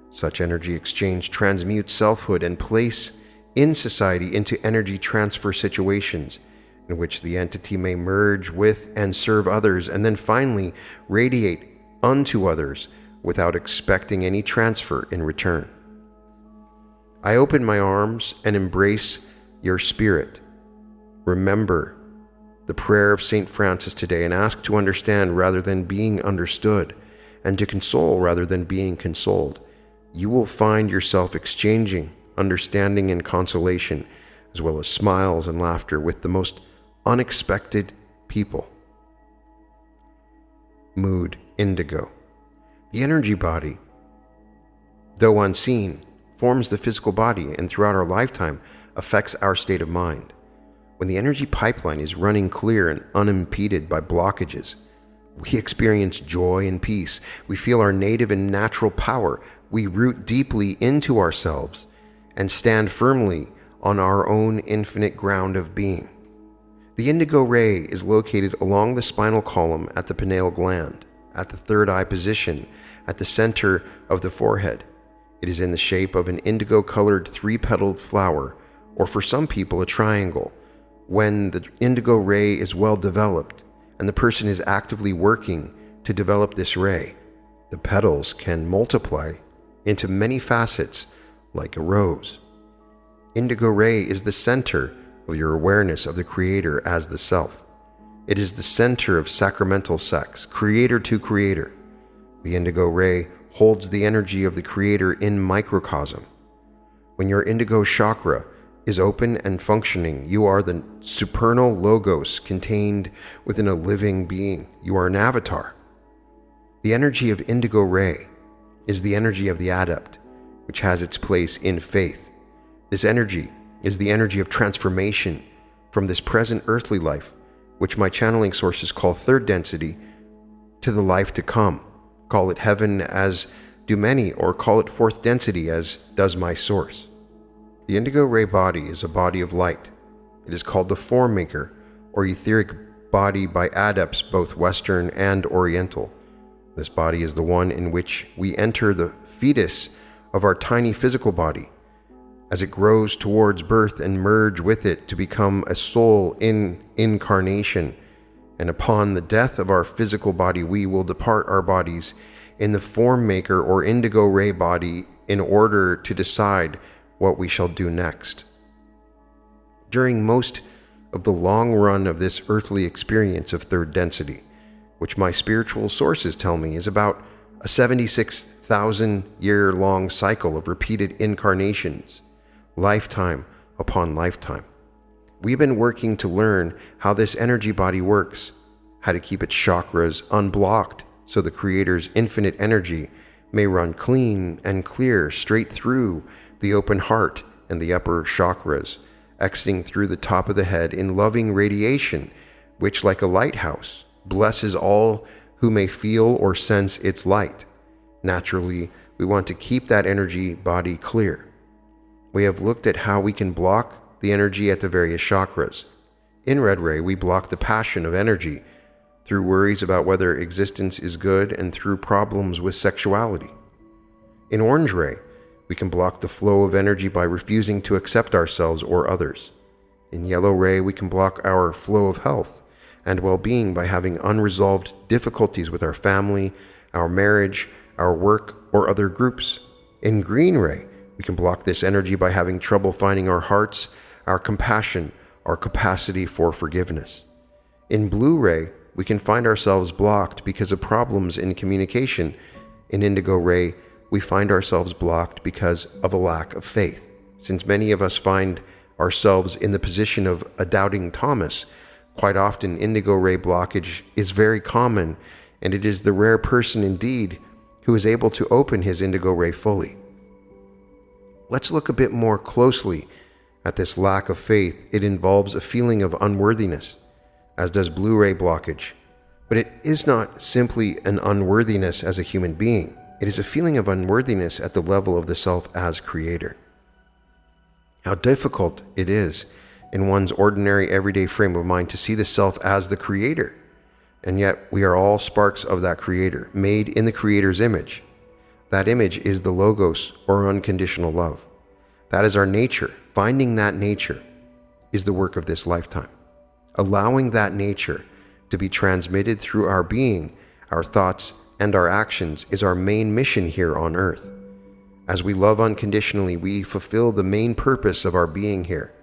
Such energy exchange transmutes selfhood and place in society into energy transfer situations in which the entity may merge with and serve others, and then finally radiate unto others without expecting any transfer in return. I open my arms and embrace your spirit. Remember the prayer of St. Francis today and ask to understand rather than being understood, and to console rather than being consoled. You will find yourself exchanging understanding and consolation, as well as smiles and laughter with the most unexpected people. Mood indigo. The energy body, though unseen, forms the physical body and throughout our lifetime affects our state of mind. When the energy pipeline is running clear and unimpeded by blockages, we experience joy and peace. We feel our native and natural power. We root deeply into ourselves and stand firmly on our own infinite ground of being. The indigo ray is located along the spinal column at the pineal gland, at the third eye position, at the center of the forehead. It is in the shape of an indigo-colored three-petaled flower, or for some people a triangle. When the indigo ray is well developed, and the person is actively working to develop this ray, the petals can multiply into many facets like a rose. Indigo ray is the center of your awareness of the Creator as the Self. It is the center of sacramental sex, creator to creator. The indigo ray holds the energy of the Creator in microcosm. When your indigo chakra is open and functioning. You are the supernal logos contained within a living being. You are an avatar. The energy of indigo ray is the energy of the adept, which has its place in faith. This energy is the energy of transformation from this present earthly life, which my channeling sources call third density, to the life to come. Call it heaven as do many, or call it fourth density as does my source. The indigo ray body is a body of light. It is called the form maker or etheric body by adepts, both Western and Oriental. This body is the one in which we enter the fetus of our tiny physical body as it grows towards birth and merge with it to become a soul in incarnation. And upon the death of our physical body, we will depart our bodies in the form maker or indigo ray body in order to decide what we shall do next. During most of the long run of this earthly experience of third density, which my spiritual sources tell me is about a 76,000-year-long cycle of repeated incarnations, lifetime upon lifetime. We've been working to learn how this energy body works, how to keep its chakras unblocked so the Creator's infinite energy may run clean and clear straight through the open heart and the upper chakras, exiting through the top of the head in loving radiation, which, like a lighthouse, blesses all who may feel or sense its light. Naturally, we want to keep that energy body clear. We have looked at how we can block the energy at the various chakras. In red ray, we block the passion of energy through worries about whether existence is good and through problems with sexuality. In orange ray, we can block the flow of energy by refusing to accept ourselves or others. In yellow ray, we can block our flow of health and well-being by having unresolved difficulties with our family, our marriage, our work, or other groups. In green ray, we can block this energy by having trouble finding our hearts, our compassion, our capacity for forgiveness. In blue ray, we can find ourselves blocked because of problems in communication. In indigo ray, we find ourselves blocked because of a lack of faith. Since many of us find ourselves in the position of a doubting Thomas, quite often indigo ray blockage is very common, and it is the rare person indeed who is able to open his indigo ray fully. Let's look a bit more closely at this lack of faith. It involves a feeling of unworthiness, as does blue ray blockage. But it is not simply an unworthiness as a human being. It is a feeling of unworthiness at the level of the self as creator. How difficult it is in one's ordinary everyday frame of mind to see the self as the creator. And yet we are all sparks of that creator, made in the creator's image. That image is the logos, or unconditional love. That is our nature. Finding that nature is the work of this lifetime. Allowing that nature to be transmitted through our being, our thoughts, and our actions is our main mission here on earth. As we love unconditionally, we fulfill the main purpose of our being here.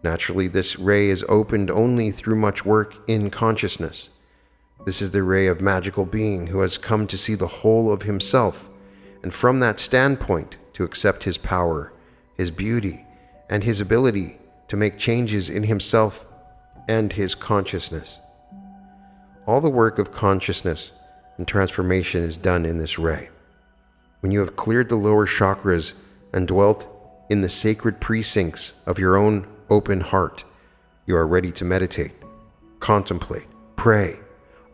Naturally, this ray is opened only through much work in consciousness. This is the ray of magical being who has come to see the whole of himself, and from that standpoint to accept his power, his beauty, and his ability to make changes in himself and his consciousness. All the work of consciousness and transformation is done in this ray. When you have cleared the lower chakras and dwelt in the sacred precincts of your own open heart, you are ready to meditate, contemplate, pray,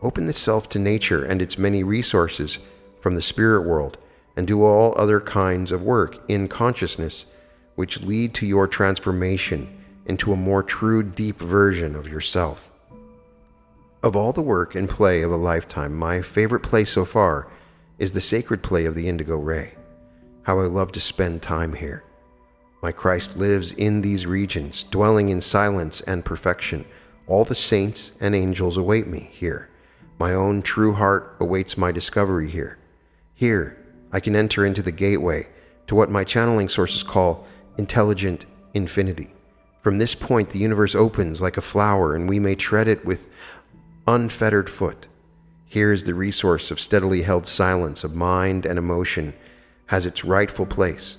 open the self to nature and its many resources from the spirit world, and do all other kinds of work in consciousness which lead to your transformation into a more true, deep version of yourself. Of all the work and play of a lifetime, my favorite play so far is the sacred play of the indigo ray. How I love to spend time here. My Christ lives in these regions, dwelling in silence and perfection. All the saints and angels await me here. My own true heart awaits my discovery here. Here, I can enter into the gateway to what my channeling sources call intelligent infinity. From this point, the universe opens like a flower, and we may tread it with unfettered foot. Here is the resource of steadily held silence of mind and emotion has its rightful place.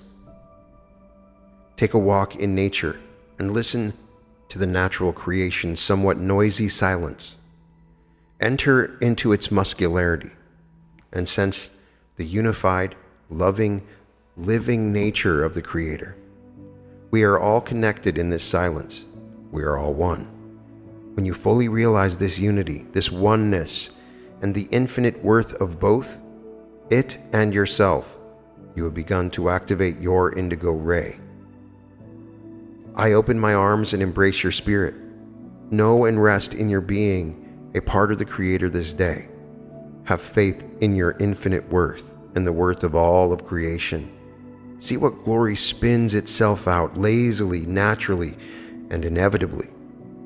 Take a walk in nature and listen to the natural creation's somewhat noisy silence. Enter into its muscularity and sense the unified, loving, living nature of the Creator. We are all connected in this silence. We are all one. When you fully realize this unity, this oneness, and the infinite worth of both, it and yourself, you have begun to activate your indigo ray. I open my arms and embrace your spirit. Know and rest in your being a part of the Creator this day. Have faith in your infinite worth and the worth of all of creation. See what glory spins itself out lazily, naturally, and inevitably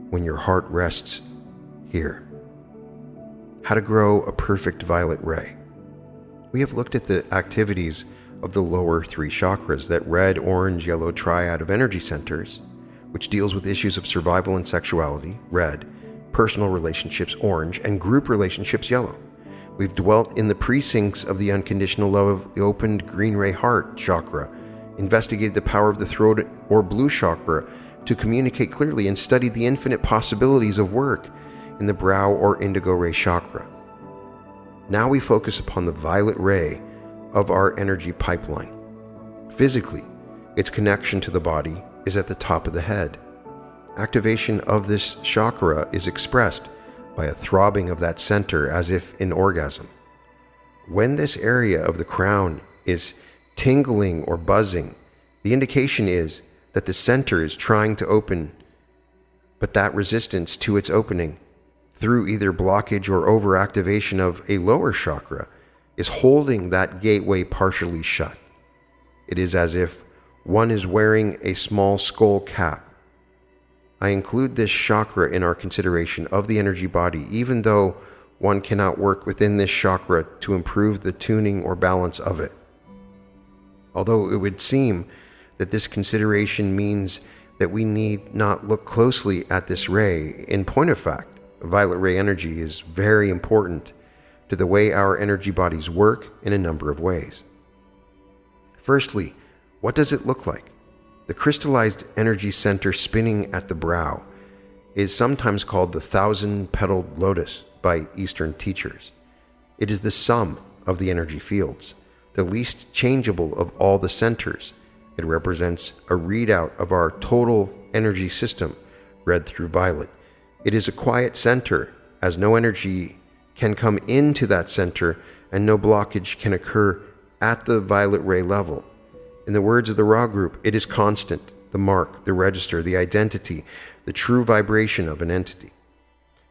when your heart rests here. How to grow a perfect violet ray. We have looked at the activities of the lower three chakras, that red, orange, yellow triad of energy centers, which deals with issues of survival and sexuality, red, personal relationships, orange, and group relationships, yellow. We've dwelt in the precincts of the unconditional love of the opened green ray heart chakra, investigated the power of the throat or blue chakra to communicate clearly, and studied the infinite possibilities of work in the brow or indigo ray chakra. Now we focus upon the violet ray of our energy pipeline. Physically, its connection to the body is at the top of the head. Activation of this chakra is expressed by a throbbing of that center as if in orgasm. When this area of the crown is tingling or buzzing, the indication is that the center is trying to open, but that resistance to its opening through either blockage or overactivation of a lower chakra is holding that gateway partially shut. It is as if one is wearing a small skull cap. I include this chakra in our consideration of the energy body, even though one cannot work within this chakra to improve the tuning or balance of it. Although it would seem that this consideration means that we need not look closely at this ray, in point of fact, violet ray energy is very important to the way our energy bodies work in a number of ways. Firstly, what does it look like? The crystallized energy center spinning at the brow is sometimes called the 1,000-petaled lotus by Eastern teachers. It is the sum of the energy fields, the least changeable of all the centers. It represents a readout of our total energy system, read through violet. It is a quiet center, as no energy can come into that center and no blockage can occur at the violet ray level. In the words of the Ra group, it is constant, the mark, the register, the identity, the true vibration of an entity.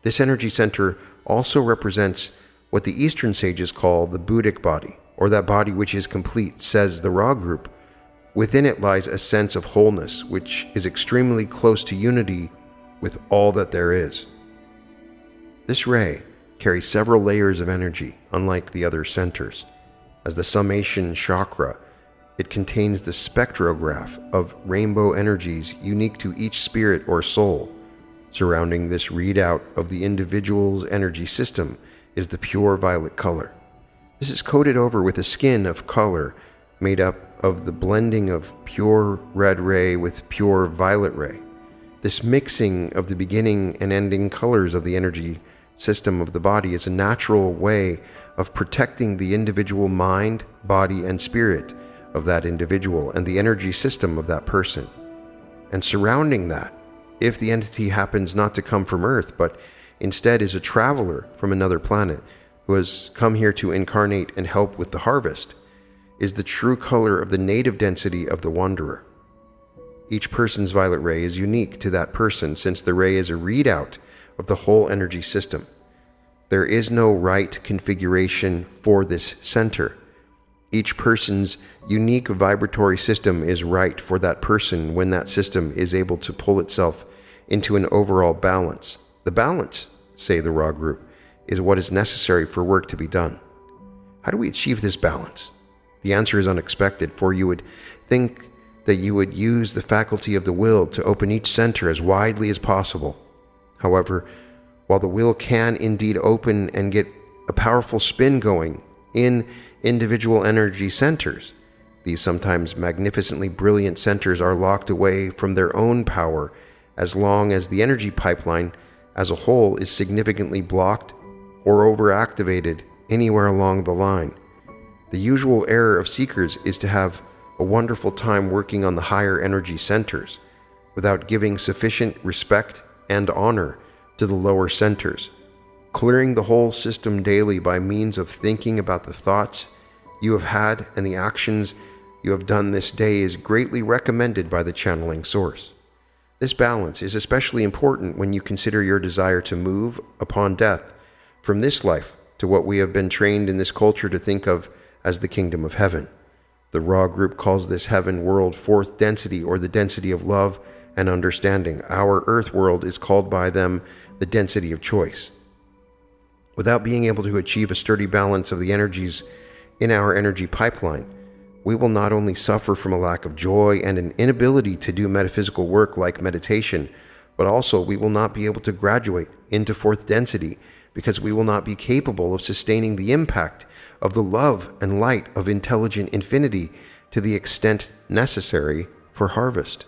This energy center also represents what the Eastern sages call the Buddhic body, or that body which is complete, says the Ra group. Within it lies a sense of wholeness, which is extremely close to unity with all that there is. This ray carries several layers of energy, unlike the other centers. As the summation chakra, it contains the spectrograph of rainbow energies unique to each spirit or soul. Surrounding this readout of the individual's energy system is the pure violet color. This is coated over with a skin of color made up of the blending of pure red ray with pure violet ray. This mixing of the beginning and ending colors of the energy system of the body is a natural way of protecting the individual mind, body, and spirit of that individual and the energy system of that person. And surrounding that, if the entity happens not to come from Earth, but instead is a traveler from another planet who has come here to incarnate and help with the harvest, is the true color of the native density of the wanderer. Each person's violet ray is unique to that person, since the ray is a readout of the whole energy system. There is no right configuration for this center. Each person's unique vibratory system is right for that person when that system is able to pull itself into an overall balance. The balance, say the Ra group, is what is necessary for work to be done. How do we achieve this balance? The answer is unexpected, for you would think that you would use the faculty of the will to open each center as widely as possible. However, while the will can indeed open and get a powerful spin going in individual energy centers, These sometimes magnificently brilliant centers are locked away from their own power as long as the energy pipeline as a whole is significantly blocked or overactivated anywhere along the line. The usual error of seekers is to have a wonderful time working on the higher energy centers without giving sufficient respect and honor to the lower centers. Clearing the whole system daily by means of thinking about the thoughts you have had and the actions you have done this day is greatly recommended by the channeling source. This balance is especially important when you consider your desire to move upon death from this life to what we have been trained in this culture to think of as the kingdom of heaven. The Ra group calls this heaven world fourth density, or the density of love and understanding. Our earth world is called by them the density of choice. Without being able to achieve a sturdy balance of the energies in our energy pipeline, we will not only suffer from a lack of joy and an inability to do metaphysical work like meditation, but also we will not be able to graduate into fourth density because we will not be capable of sustaining the impact of the love and light of intelligent infinity to the extent necessary for harvest.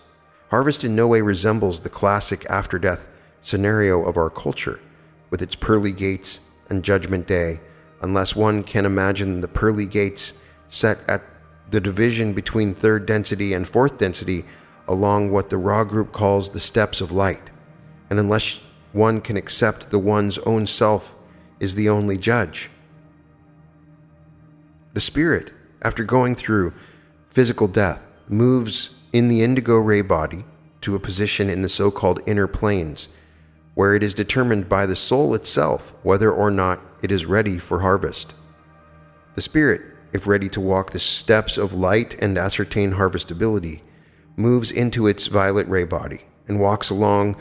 Harvest in no way resembles the classic after-death scenario of our culture, with its pearly gates and judgment day, unless one can imagine the pearly gates set at the division between third density and fourth density along what the Ra group calls the steps of light, and unless one can accept the one's own self is the only judge. The spirit, after going through physical death, moves in the indigo ray body to a position in the so-called inner planes, where it is determined by the soul itself whether or not it is ready for harvest. The spirit, if ready to walk the steps of light and ascertain harvestability, moves into its violet ray body and walks along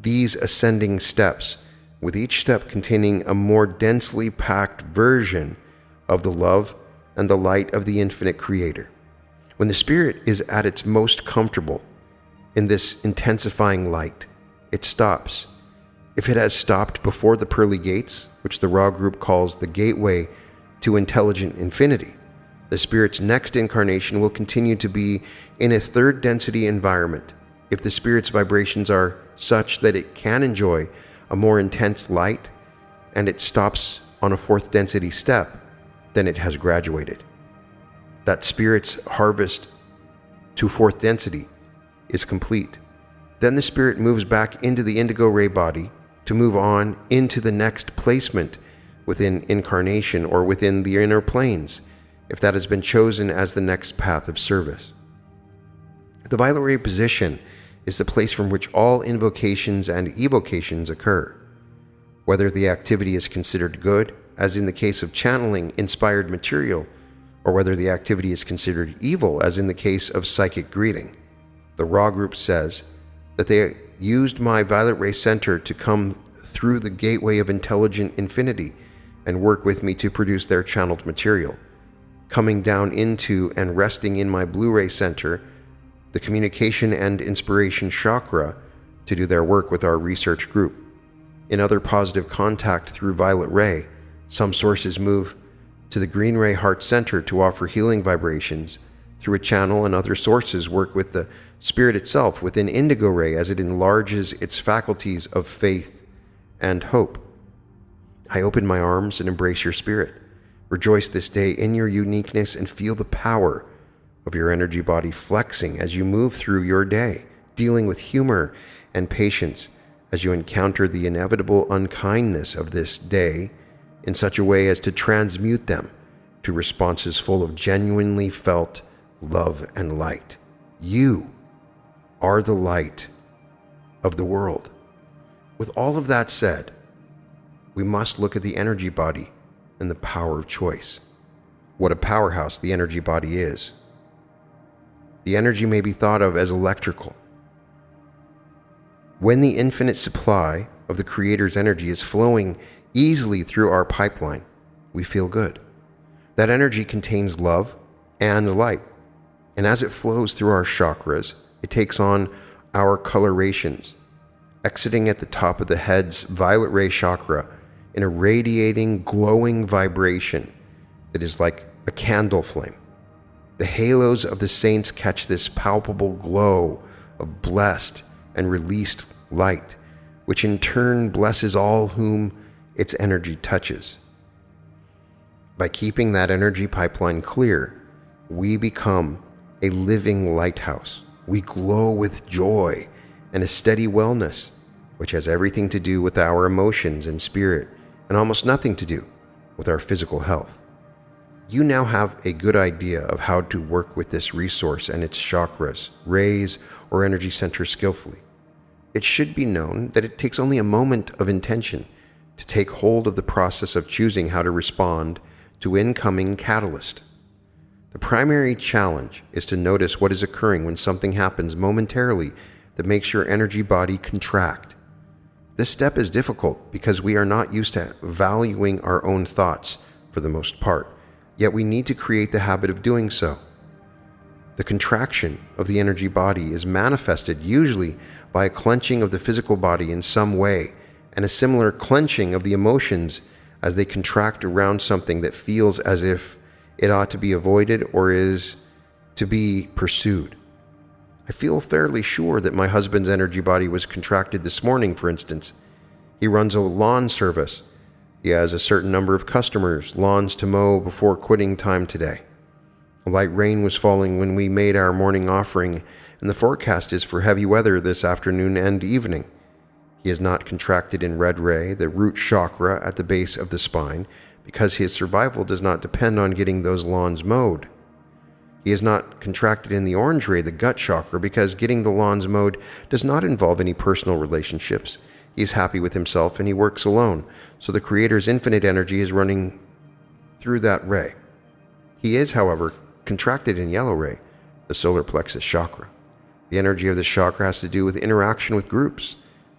these ascending steps, with each step containing a more densely packed version of the love and the light of the infinite creator. When the spirit is at its most comfortable in this intensifying light, it stops. If it has stopped before the pearly gates, which the Ra group calls the gateway to intelligent infinity, the spirit's next incarnation will continue to be in a third density environment. If the spirit's vibrations are such that it can enjoy a more intense light and it stops on a fourth density step, then it has graduated. That spirit's harvest to fourth density is complete. Then the spirit moves back into the indigo ray body to move on into the next placement within incarnation or within the inner planes, if that has been chosen as the next path of service. The violet ray position is the place from which all invocations and evocations occur. Whether the activity is considered good, as in the case of channeling inspired material, or whether the activity is considered evil, as in the case of psychic greeting. The Ra group says that they used my violet ray center to come through the gateway of intelligent infinity and work with me to produce their channeled material, coming down into and resting in my blue ray center, the communication and inspiration chakra, to do their work with our research group. In other positive contact through violet ray, some sources move to the green ray heart center to offer healing vibrations through a channel, and other sources work with the spirit itself within indigo ray as it enlarges its faculties of faith and hope. I open my arms and embrace your spirit. Rejoice this day in your uniqueness and feel the power of your energy body flexing as you move through your day, dealing with humor and patience as you encounter the inevitable unkindness of this day in such a way as to transmute them to responses full of genuinely felt love and light. You are the light of the world. With all of that said, we must look at the energy body and the power of choice. What a powerhouse the energy body is. The energy may be thought of as electrical. When the infinite supply of the Creator's energy is flowing easily through our pipeline, we feel good. That energy contains love and light, and as it flows through our chakras, it takes on our colorations, exiting at the top of the head's violet ray chakra in a radiating, glowing vibration that is like a candle flame. The halos of the saints catch this palpable glow of blessed and released light, which in turn blesses all whom its energy touches. By keeping that energy pipeline clear, we become a living lighthouse. We glow with joy and a steady wellness, which has everything to do with our emotions and spirit, and almost nothing to do with our physical health. You now have a good idea of how to work with this resource and its chakras, rays, or energy centers skillfully. It should be known that it takes only a moment of intention to take hold of the process of choosing how to respond to incoming catalyst. The primary challenge is to notice what is occurring when something happens momentarily that makes your energy body contract. This step is difficult because we are not used to valuing our own thoughts for the most part, yet we need to create the habit of doing so. The contraction of the energy body is manifested usually by a clenching of the physical body in some way, and a similar clenching of the emotions as they contract around something that feels as if it ought to be avoided or is to be pursued. I feel fairly sure that my husband's energy body was contracted this morning, for instance. He runs a lawn service. He has a certain number of customers, lawns to mow before quitting time today. A light rain was falling when we made our morning offering, and the forecast is for heavy weather this afternoon and evening. He is not contracted in red ray, the root chakra at the base of the spine, because his survival does not depend on getting those lawns mowed. He is not contracted in the orange ray, the gut chakra, because getting the lawns mowed does not involve any personal relationships. He is happy with himself and he works alone, so the Creator's infinite energy is running through that ray. He is, however, contracted in yellow ray, the solar plexus chakra. The energy of this chakra has to do with interaction with groups.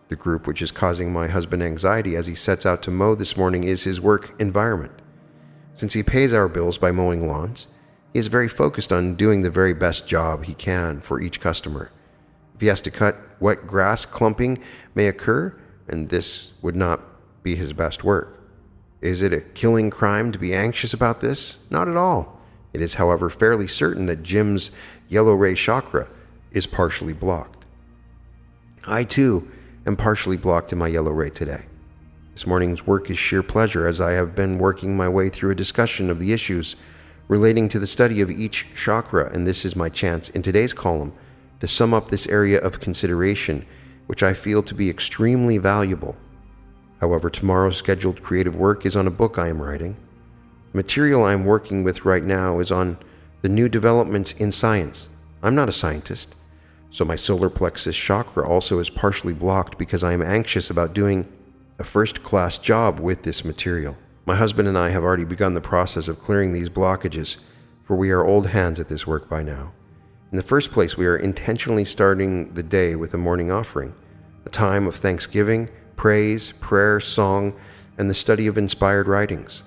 The group which is causing my husband anxiety as he sets out to mow this morning is his work environment. Since he pays our bills by mowing lawns, he is very focused on doing the very best job he can for each customer. If he has to cut wet grass, clumping may occur, and this would not be his best work. Is it a killing crime to be anxious about this? Not at all. It is, however, fairly certain that Jim's yellow ray chakra is partially blocked. I, too, am partially blocked in my yellow ray today. This morning's work is sheer pleasure as I have been working my way through a discussion of the issues relating to the study of each chakra, and this is my chance in today's column to sum up this area of consideration, which I feel to be extremely valuable. However, tomorrow's scheduled creative work is on a book I am writing. The material I am working with right now is on the new developments in science. I'm not a scientist, so my solar plexus chakra also is partially blocked because I am anxious about doing a first-class job with this material. My husband and I have already begun the process of clearing these blockages, for we are old hands at this work by now. In the first place, we are intentionally starting the day with a morning offering, a time of thanksgiving, praise, prayer, song, and the study of inspired writings.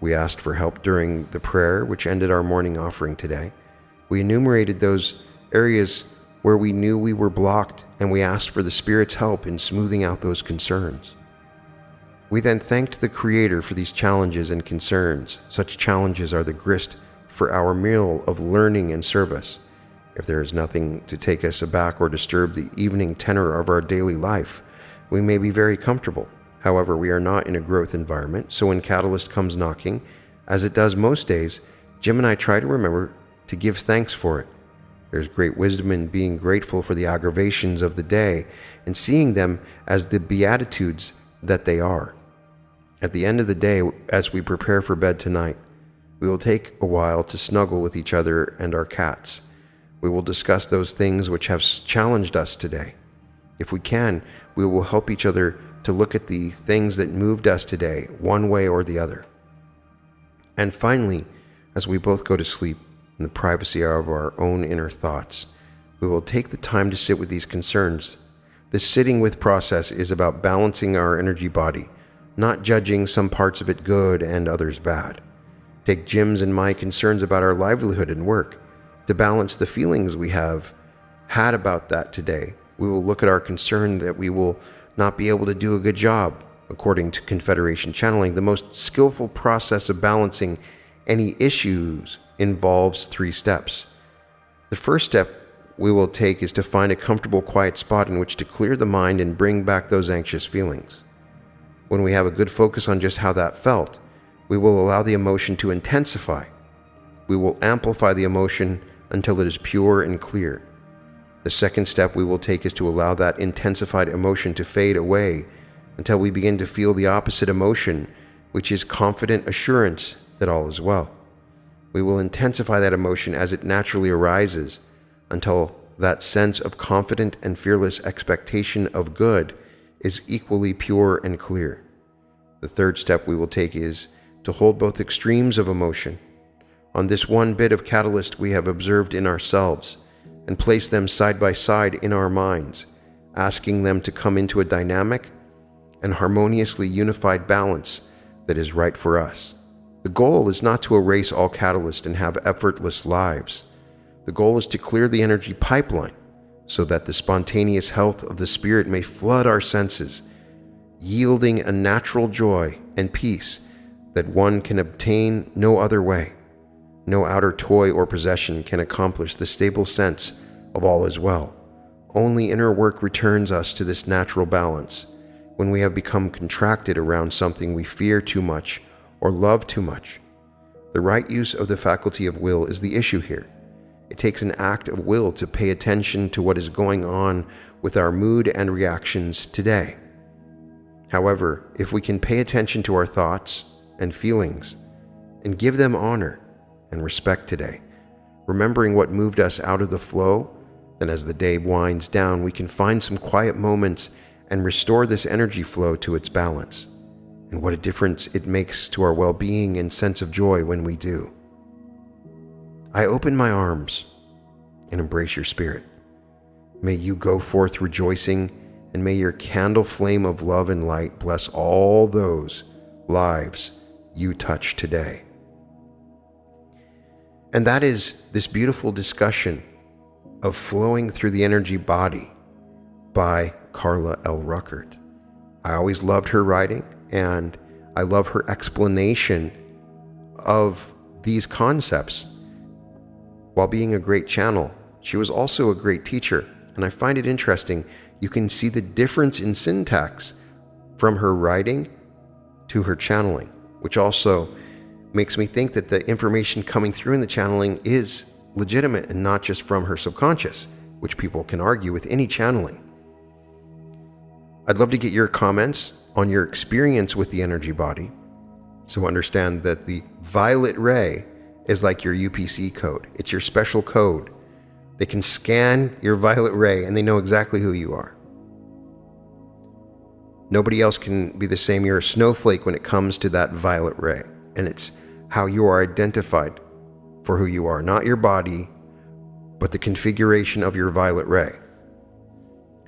We asked for help during the prayer, which ended our morning offering today. We enumerated those areas where we knew we were blocked, and we asked for the Spirit's help in smoothing out those concerns. We then thanked the Creator for these challenges and concerns. Such challenges are the grist for our meal of learning and service. If there is nothing to take us aback or disturb the evening tenor of our daily life, we may be very comfortable. However, we are not in a growth environment, so when catalyst comes knocking, as it does most days, Jim and I try to remember to give thanks for it. There's great wisdom in being grateful for the aggravations of the day and seeing them as the beatitudes that they are. At the end of the day, as we prepare for bed tonight, we will take a while to snuggle with each other and our cats. We will discuss those things which have challenged us today. If we can, we will help each other to look at the things that moved us today, one way or the other. And finally, as we both go to sleep in the privacy of our own inner thoughts, we will take the time to sit with these concerns. This sitting with process is about balancing our energy body, not judging some parts of it good and others bad. Take Jim's and my concerns about our livelihood and work. To balance the feelings we have had about that today, we will look at our concern that we will not be able to do a good job. According to Confederation channeling, the most skillful process of balancing any issues involves 3 steps. The first step we will take is to find a comfortable, quiet spot in which to clear the mind and bring back those anxious feelings. When we have a good focus on just how that felt, we will allow the emotion to intensify. We will amplify the emotion until it is pure and clear. The second step we will take is to allow that intensified emotion to fade away until we begin to feel the opposite emotion, which is confident assurance that all is well. We will intensify that emotion as it naturally arises until that sense of confident and fearless expectation of good is equally pure and clear. The third step we will take is to hold both extremes of emotion on this one bit of catalyst we have observed in ourselves and place them side by side in our minds, asking them to come into a dynamic and harmoniously unified balance that is right for us. The goal is not to erase all catalyst and have effortless lives. The goal is to clear the energy pipeline so that the spontaneous health of the spirit may flood our senses, yielding a natural joy and peace that one can obtain no other way. No outer toy or possession can accomplish the stable sense of all is well. Only inner work returns us to this natural balance when we have become contracted around something we fear too much or love too much. The right use of the faculty of will is the issue here. It takes an act of will to pay attention to what is going on with our mood and reactions today. However, if we can pay attention to our thoughts and feelings and give them honor and respect today, remembering what moved us out of the flow, then as the day winds down, we can find some quiet moments and restore this energy flow to its balance. And what a difference it makes to our well-being and sense of joy when we do. I open my arms and embrace your spirit. May you go forth rejoicing, and may your candle flame of love and light bless all those lives you touch today. And that is this beautiful discussion of Flowing Through the Energy Body by Carla L. Ruckert. I always loved her writing, and I love her explanation of these concepts. While being a great channel, she was also a great teacher, and I find it interesting. You can see the difference in syntax from her writing to her channeling, which also makes me think that the information coming through in the channeling is legitimate and not just from her subconscious, which people can argue with any channeling. I'd love to get your comments on your experience with the energy body. So understand that the violet ray is like your UPC code. It's your special code. They can scan your violet ray and they know exactly who you are. Nobody else can be the same. You're a snowflake when it comes to that violet ray. And it's how you are identified for who you are, not your body, but the configuration of your violet ray.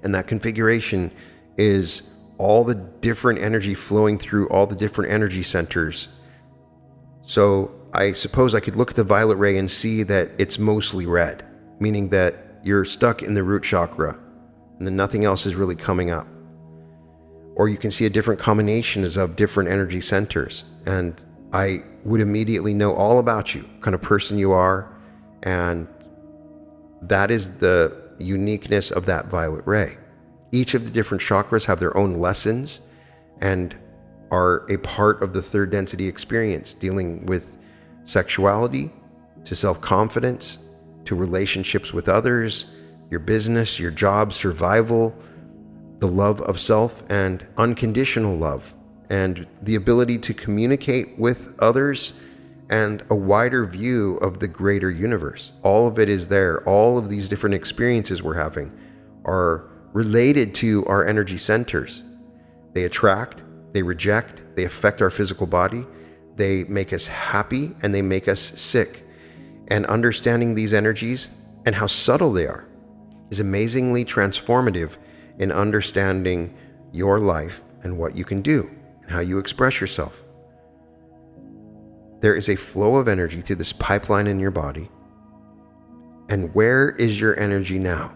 And that configuration is all the different energy flowing through all the different energy centers. So I suppose I could look at the violet ray and see that it's mostly red, meaning that you're stuck in the root chakra and then nothing else is really coming up. Or you can see a different combinations of different energy centers, and I would immediately know all about you, what kind of person you are, and that is the uniqueness of that violet ray. Each of the different chakras have their own lessons and are a part of the third density experience, dealing with sexuality, to self-confidence, to relationships with others, your business, your job, survival, the love of self and unconditional love, and the ability to communicate with others and a wider view of the greater universe. All of it is there. All of these different experiences we're having are related to our energy centers. They attract, they reject, they affect our physical body, they make us happy, and they make us sick. And understanding these energies and how subtle they are is amazingly transformative in understanding your life and what you can do and how you express yourself. There is a flow of energy through this pipeline in your body. And where is your energy now?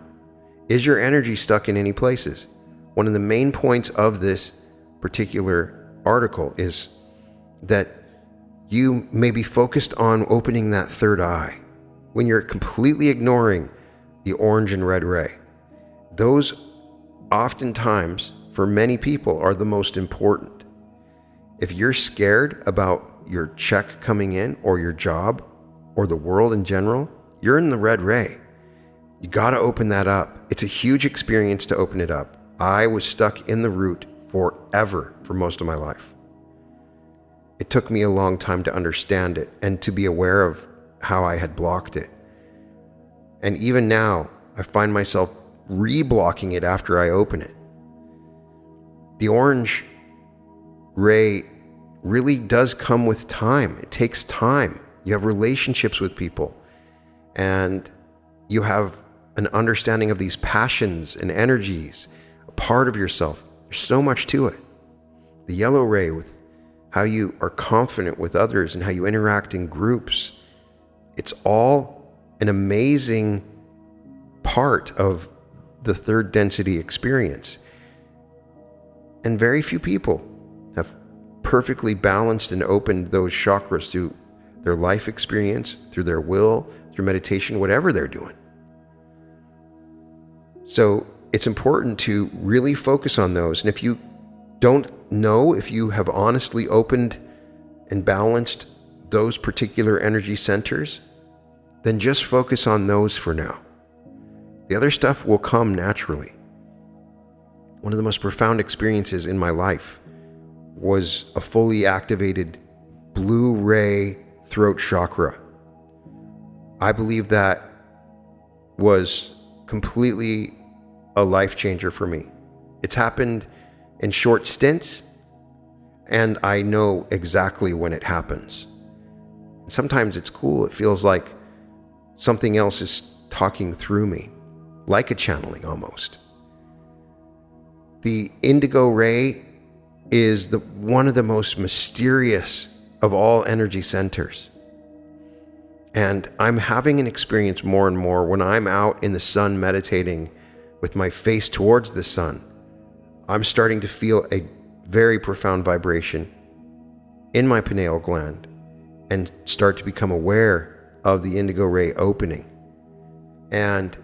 Is your energy stuck in any places? One of the main points of this particular article is that you may be focused on opening that third eye when you're completely ignoring the orange and red ray. Those oftentimes, for many people, are the most important. If you're scared about your check coming in or your job or the world in general, you're in the red ray. You got to open that up. It's a huge experience to open it up. I was stuck in the root forever for most of my life. It took me a long time to understand it and to be aware of how I had blocked it. And even now, I find myself re-blocking it after I open it. The orange ray really does come with time. It takes time. You have relationships with people, and you have an understanding of these passions and energies, a part of yourself. There's so much to it. The yellow ray, with how you are confident with others and how you interact in groups, it's all an amazing part of the third density experience. And very few people have perfectly balanced and opened those chakras through their life experience, through their will, through meditation, whatever they're doing. So it's important to really focus on those. And if you don't know if you have honestly opened and balanced those particular energy centers, then just focus on those for now. The other stuff will come naturally. One of the most profound experiences in my life was a fully activated blue ray throat chakra. I believe that was completely a life changer for me. It's happened in short stints, and I know exactly when it happens. Sometimes it's cool. It feels like something else is talking through me, like a channeling almost. The indigo ray is one of the most mysterious of all energy centers. And I'm having an experience more and more when I'm out in the sun meditating with my face towards the sun. I'm starting to feel a very profound vibration in my pineal gland and start to become aware of the indigo ray opening. And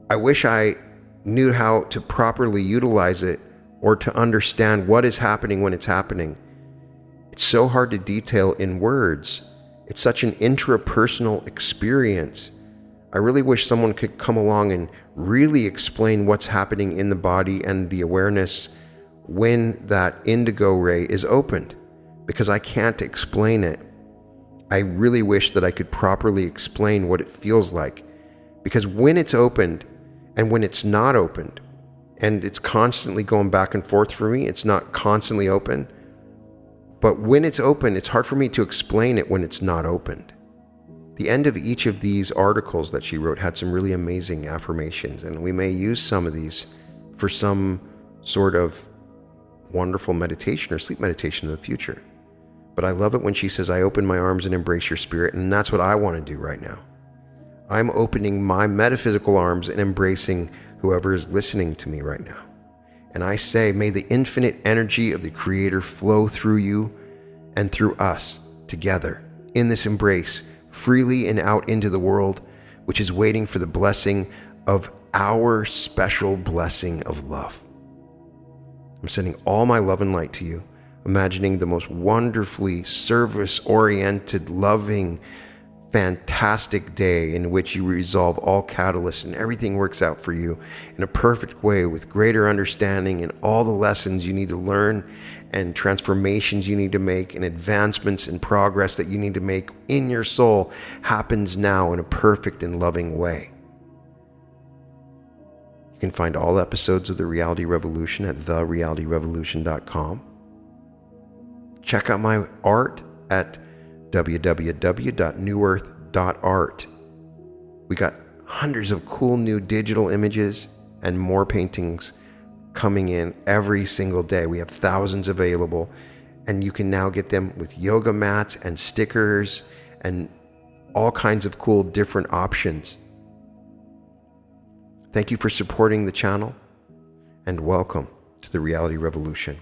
I wish I knew how to properly utilize it or to understand what is happening when it's happening. It's so hard to detail in words. It's such an intrapersonal experience. I really wish someone could come along and really explain what's happening in the body and the awareness when that indigo ray is opened, because I can't explain it. I really wish that I could properly explain what it feels like, because when it's opened and when it's not opened, and it's constantly going back and forth for me, it's not constantly open, but when it's open, it's hard for me to explain it when it's not opened. The end of each of these articles that she wrote had some really amazing affirmations, and we may use some of these for some sort of wonderful meditation or sleep meditation in the future. But I love it when she says, I open my arms and embrace your spirit, and that's what I want to do right now. I'm opening my metaphysical arms and embracing whoever is listening to me right now. And I say, may the infinite energy of the Creator flow through you and through us together in this embrace, freely and out into the world, which is waiting for the blessing of our special blessing of love. I'm sending all my love and light to you, imagining the most wonderfully service-oriented, loving, fantastic day in which you resolve all catalysts and everything works out for you in a perfect way with greater understanding and all the lessons you need to learn and transformations you need to make and advancements and progress that you need to make in your soul happens now in a perfect and loving way. You can find all episodes of The Reality Revolution at therealityrevolution.com. Check out my art at www.newearth.art. We got hundreds of cool new digital images and more paintings coming in every single day. We have thousands available, and you can now get them with yoga mats and stickers and all kinds of cool different options. Thank you for supporting the channel, and welcome to the Reality Revolution.